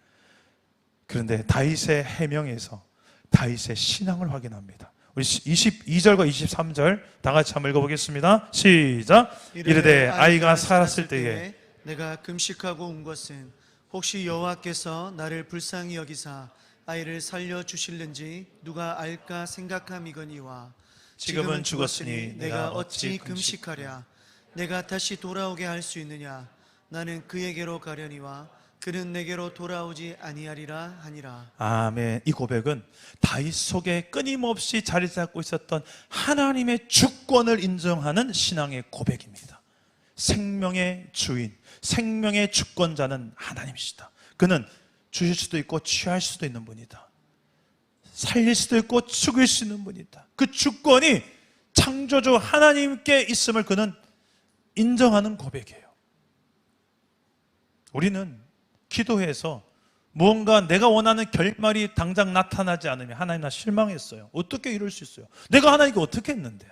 그런데 다윗의 해명에서 다윗의 신앙을 확인합니다. 우리 22절과 23절 다 같이 한번 읽어보겠습니다. 시작. 이르되 아이가 살았을 때에 내가 금식하고 온 것은 혹시 여호와께서 나를 불쌍히 여기사 아이를 살려주실는지 누가 알까 생각함이거니와 지금은 죽었으니 내가 어찌 금식하랴. 내가 다시 돌아오게 할 수 있느냐. 나는 그에게로 가려니와 그는 내게로 돌아오지 아니하리라 하니라. 아멘. 이 고백은 다윗 속에 끊임없이 자리 잡고 있었던 하나님의 주권을 인정하는 신앙의 고백입니다. 생명의 주인, 생명의 주권자는 하나님이시다. 그는 주실 수도 있고 취할 수도 있는 분이다. 살릴 수도 있고 죽일 수 있는 분이다. 그 주권이 창조주 하나님께 있음을 그는 인정하는 고백이에요. 우리는 기도해서 무언가 내가 원하는 결말이 당장 나타나지 않으면 하나님 나 실망했어요. 어떻게 이럴 수 있어요? 내가 하나님께 어떻게 했는데?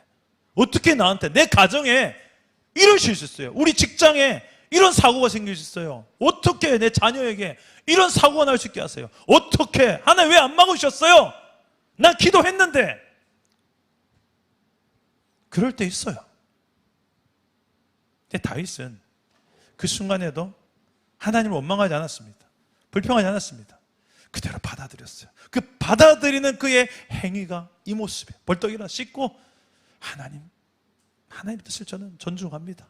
어떻게 나한테, 내 가정에 이러실 수 있어요? 우리 직장에 이런 사고가 생길 수 있어요. 어떻게 내 자녀에게 이런 사고가 날 수 있게 하세요? 어떻게? 하나님 왜 안 막으셨어요? 난 기도했는데. 그럴 때 있어요. 근데 다윗은 그 순간에도 하나님을 원망하지 않았습니다. 불평하지 않았습니다. 그대로 받아들였어요. 그 받아들이는 그의 행위가 이 모습에 벌떡 일어나 씻고 하나님 뜻을 저는 존중합니다.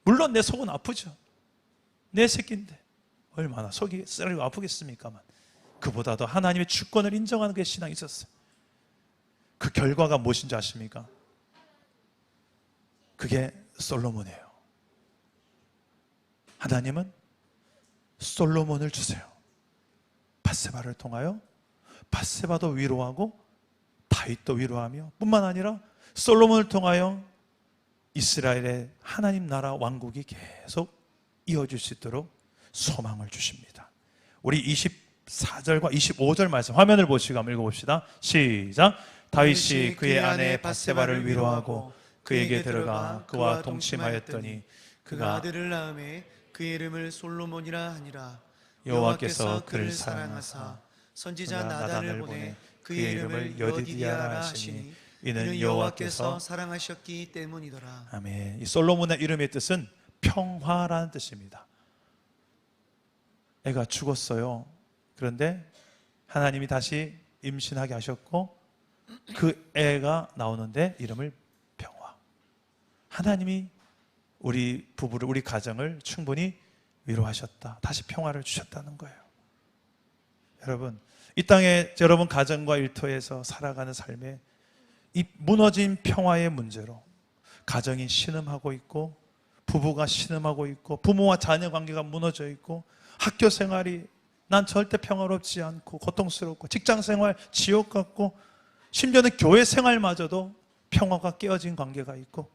물론 내 속은 아프죠. 내 새끼인데 얼마나 속이 쓰리고 아프겠습니까만 그보다도 하나님의 주권을 인정하는 그 신앙이 있었어요. 그 결과가 무엇인지 아십니까? 그게 솔로몬이에요. 하나님은 솔로몬을 주세요. 밧세바를 통하여 밧세바도 위로하고 다윗도 위로하며 뿐만 아니라 솔로몬을 통하여 이스라엘의 하나님 나라 왕국이 계속 이어질 수 있도록 소망을 주십니다. 우리 24절과 25절 말씀 화면을 보시고 한번 읽어봅시다. 시작. 다윗이 그의 아내 밧세바를 위로하고 그에게 들어가 그와 동침하였더니 그가 아들을 낳음에 그 이름을 솔로몬이라 하니라. 여호와께서 그를 사랑하사 선지자 그가 나단을 보내 그의 이름을 여디디아라 하시니 이는 여호와께서 사랑하셨기 때문이더라. 아멘. 이 솔로몬의 이름의 뜻은 평화라는 뜻입니다. 애가 죽었어요. 그런데 하나님이 다시 임신하게 하셨고 그 애가 나오는데 이름을 평화. 하나님이 우리 부부를, 우리 가정을 충분히 위로하셨다. 다시 평화를 주셨다는 거예요. 여러분, 이 땅에 여러분 가정과 일터에서 살아가는 삶에 이 무너진 평화의 문제로 가정이 신음하고 있고, 부부가 신음하고 있고, 부모와 자녀 관계가 무너져 있고, 학교 생활이 난 절대 평화롭지 않고 고통스럽고, 직장 생활 지옥 같고, 심지어는 교회 생활마저도 평화가 깨어진 관계가 있고,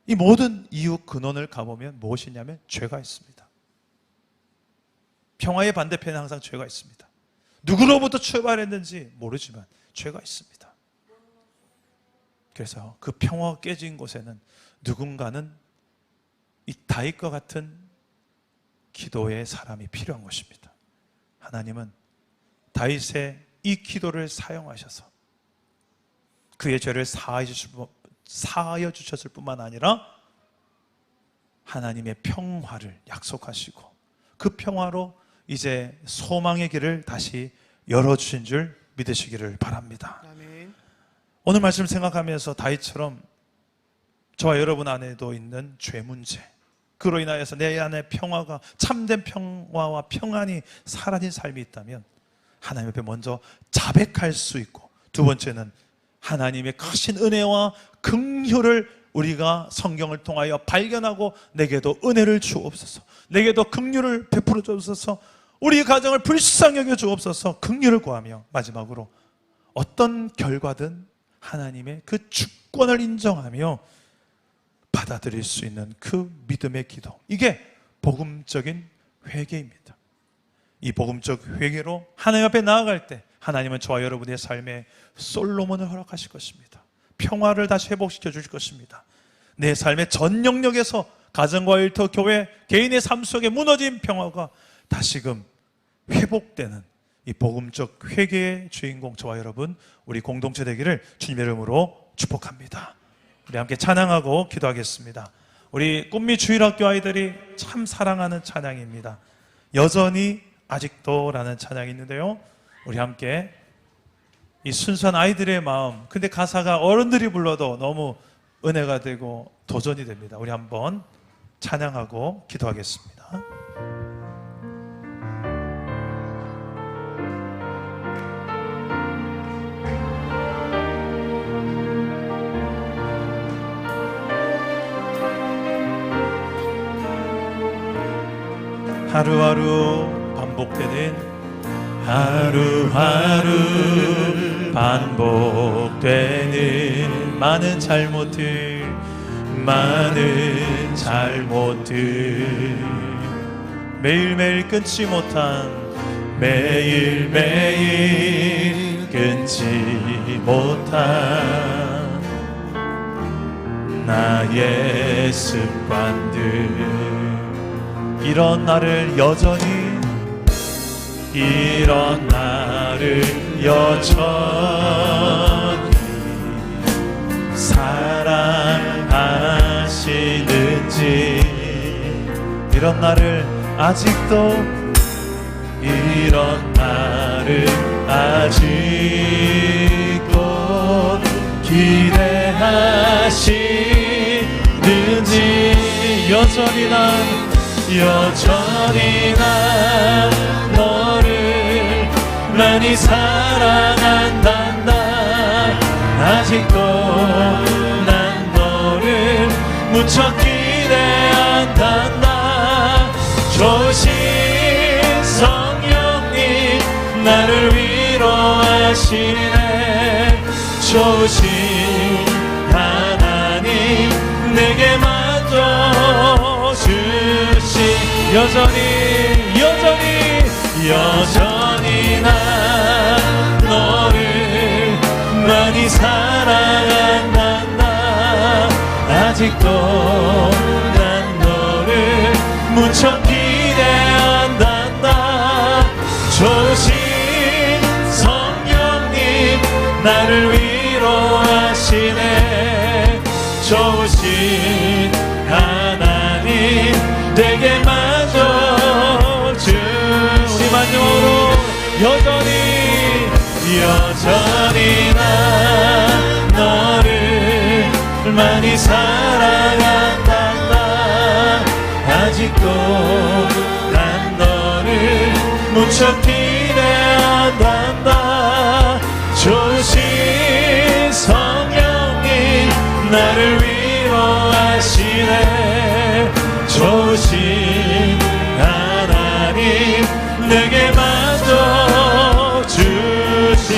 이 모든 이유 근원을 가보면 무엇이냐면 죄가 있습니다. 평화의 반대편에 항상 죄가 있습니다. 누구로부터 출발했는지 모르지만 죄가 있습니다. 그래서 그 평화가 깨진 곳에는 누군가는 이 다윗과 같은 기도의 사람이 필요한 것입니다. 하나님은 다윗의 이 기도를 사용하셔서 그의 죄를 사하여 주셨을 뿐만 아니라 하나님의 평화를 약속하시고 그 평화로 이제 소망의 길을 다시 열어주신 줄 믿으시기를 바랍니다. 아멘. 오늘 말씀을 생각하면서 다윗처럼 저와 여러분 안에도 있는 죄 문제, 그로 인하여서 내 안에 평화가, 참된 평화와 평안이 사라진 삶이 있다면 하나님 앞에 먼저 자백할 수 있고, 두 번째는 하나님의 크신 은혜와 긍휼을 우리가 성경을 통하여 발견하고 내게도 은혜를 주옵소서, 내게도 긍휼을 베풀어 주옵소서, 우리 가정을 불쌍히 여겨 주옵소서 긍휼을 구하며, 마지막으로 어떤 결과든 하나님의 그 주권을 인정하며 받아들일 수 있는 그 믿음의 기도, 이게 복음적인 회개입니다. 이 복음적 회개로 하나님 앞에 나아갈 때 하나님은 저와 여러분의 삶에 솔로몬을 허락하실 것입니다. 평화를 다시 회복시켜 주실 것입니다. 내 삶의 전 영역에서 가정과 일터, 교회, 개인의 삶 속에 무너진 평화가 다시금 회복되는 이 복음적 회개의 주인공 저와 여러분, 우리 공동체 되기를 주님의 이름으로 축복합니다. 우리 함께 찬양하고 기도하겠습니다. 우리 꿈미 주일학교 아이들이 참 사랑하는 찬양입니다. 여전히 아직도라는 찬양이 있는데요, 우리 함께 이 순수한 아이들의 마음, 근데 가사가 어른들이 불러도 너무 은혜가 되고 도전이 됩니다. 우리 한번 찬양하고 기도하겠습니다. 하루하루 반복되는 하루하루 반복되는 많은 잘못들 매일매일 끊지 못한 매일매일 끊지 못한 나의 습관들, 이런 나를 여전히 사랑하시는지, 이런 나를 아직도, 이런 나를 아직도 기대하시는지, 여전히 난 너를 많이 사랑한단다. 아직도 난 너를 무척 기대한단다. 좋으신 성령님 나를 위로하시네. 좋으신 하나님 내게 만져 주시. 여전히 난 너를 많이 사랑한단다. 아직도 난 너를 무척 기대한단다. 여전히 난 너를 많이 사랑한단다. 아직도 난 너를 무척 기대한단다. 좋으신 성령님 나를 위로하시네. 좋으신 하나님 내게 만져 주시네.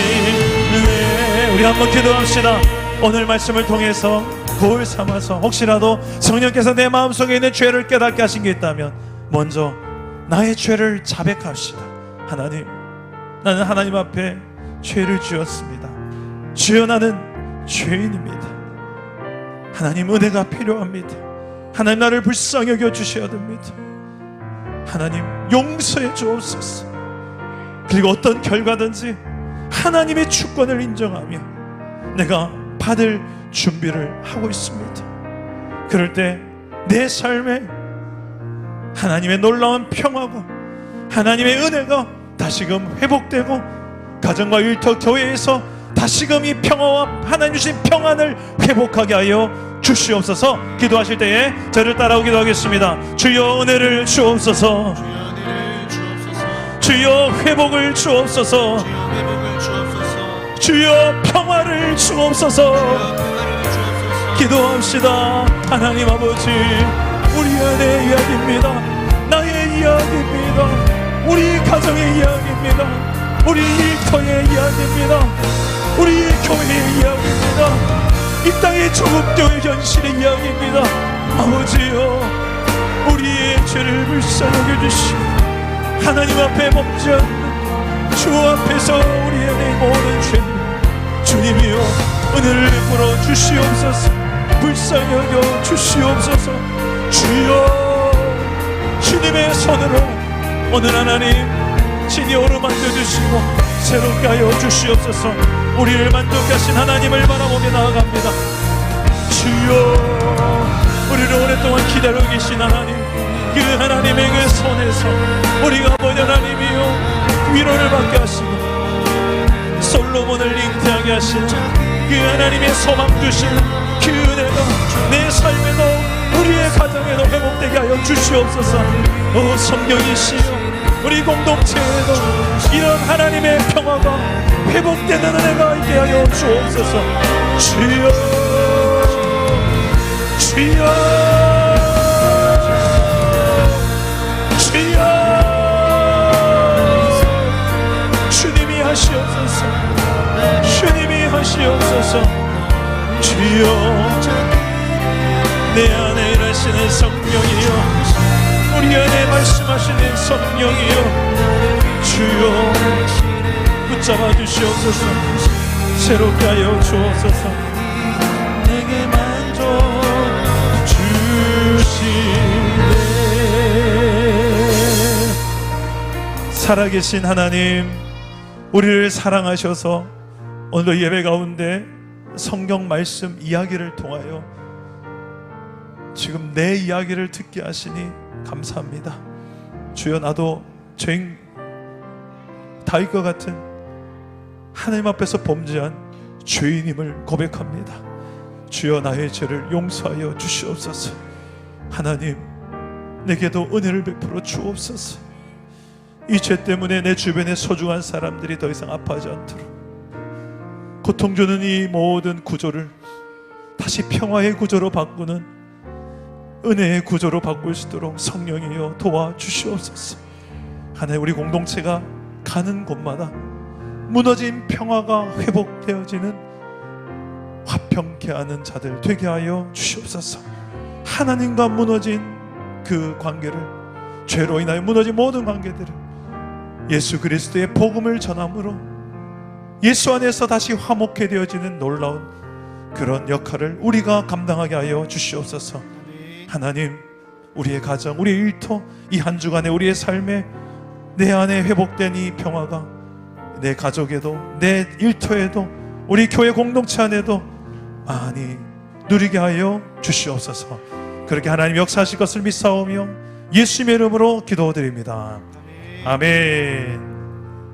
우리 한번 기도합시다. 오늘 말씀을 통해서 거울 삼아서 혹시라도 성령께서 내 마음속에 있는 죄를 깨닫게 하신 게 있다면 먼저 나의 죄를 자백합시다. 하나님, 나는 하나님 앞에 죄를 지었습니다. 주여, 나는 죄인입니다. 하나님, 은혜가 필요합니다. 하나님, 나를 불쌍히 여겨 주셔야 됩니다. 하나님, 용서해 주옵소서. 그리고 어떤 결과든지 하나님의 주권을 인정하며 내가 받을 준비를 하고 있습니다. 그럴 때 내 삶에 하나님의 놀라운 평화가, 하나님의 은혜가 다시금 회복되고 가정과 일터 교회에서 다시금 이 평화와 하나님 주신 평안을 회복하게 하여 주시옵소서. 기도하실 때에 저를 따라오 기도하겠습니다. 주여, 은혜를 주옵소서. 주여, 회복을 주옵소서. 주여, 평화를 주옵소서. 기도합시다. 하나님 아버지, 우리 안의 이야기입니다. 나의 이야기입니다. 우리 가정의 이야기입니다. 우리 일터의 이야기입니다. 우리 교회의 이야기입니다. 이 땅의 조국교회 현실의 이야기입니다. 아버지여, 우리의 죄를 불쌍히 여겨주시고 하나님 앞에 멈지 않는 주 앞에서 우리의 내 모든 죄를 주님이여 은혜를 베풀어 주시옵소서. 불쌍히 여겨 주시옵소서. 주여, 주님의 손으로 오늘 하나님 진이 오르만져 주시고 새롭게 하여 주시옵소서. 우리를 만족하신 하나님을 바라보며 나아갑니다. 주여, 우리를 오랫동안 기다리고 계신 하나님, 그 하나님의 그 손에서 우리가 아버지 하나님이여 위로를 받게 하시고 솔로몬을 잉태하게 하신 그 하나님의 소망 주신 그 은혜가 내 삶에도 우리의 가정에도 회복되게 하여 주시옵소서. 오 성령이시여, 우리 공동체에도 이런 하나님의 평화가 회복되는 은혜가 있게 하여 주옵소서. 주여, 주여, 주여, 주님이 하시옵소서. 주님이 하시옵소서. 주여, 내 안에 일하시는 성령이여, 우리 안에 말씀하시는 성령이여, 주여 붙잡아 주시옵소서. 새롭게 하여 주옵소서. 내게 만져 주시네. 살아계신 하나님, 우리를 사랑하셔서 오늘 예배 가운데 성경 말씀 이야기를 통하여 지금 내 이야기를 듣게 하시니 감사합니다. 주여, 나도 죄인 다윗과 같은 하나님 앞에서 범죄한 죄인임을 고백합니다. 주여, 나의 죄를 용서하여 주시옵소서. 하나님, 내게도 은혜를 베풀어 주옵소서. 이 죄 때문에 내 주변의 소중한 사람들이 더 이상 아파하지 않도록 고통 주는 이 모든 구조를 다시 평화의 구조로 바꾸는 은혜의 구조로 바꿀 수 있도록 성령이여 도와주시옵소서. 하나님, 우리 공동체가 가는 곳마다 무너진 평화가 회복되어지는 화평케 하는 자들 되게 하여 주시옵소서. 하나님과 무너진 그 관계를, 죄로 인하여 무너진 모든 관계들을 예수 그리스도의 복음을 전함으로 예수 안에서 다시 화목해 되어지는 놀라운 그런 역할을 우리가 감당하게 하여 주시옵소서. 하나님, 우리의 가정, 우리의 일터, 이 한 주간의 우리의 삶에 내 안에 회복된 이 평화가 내 가족에도, 내 일터에도, 우리 교회 공동체 안에도 많이 누리게 하여 주시옵소서. 그렇게 하나님 역사하실 것을 믿사오며 예수님의 이름으로 기도드립니다. 아멘.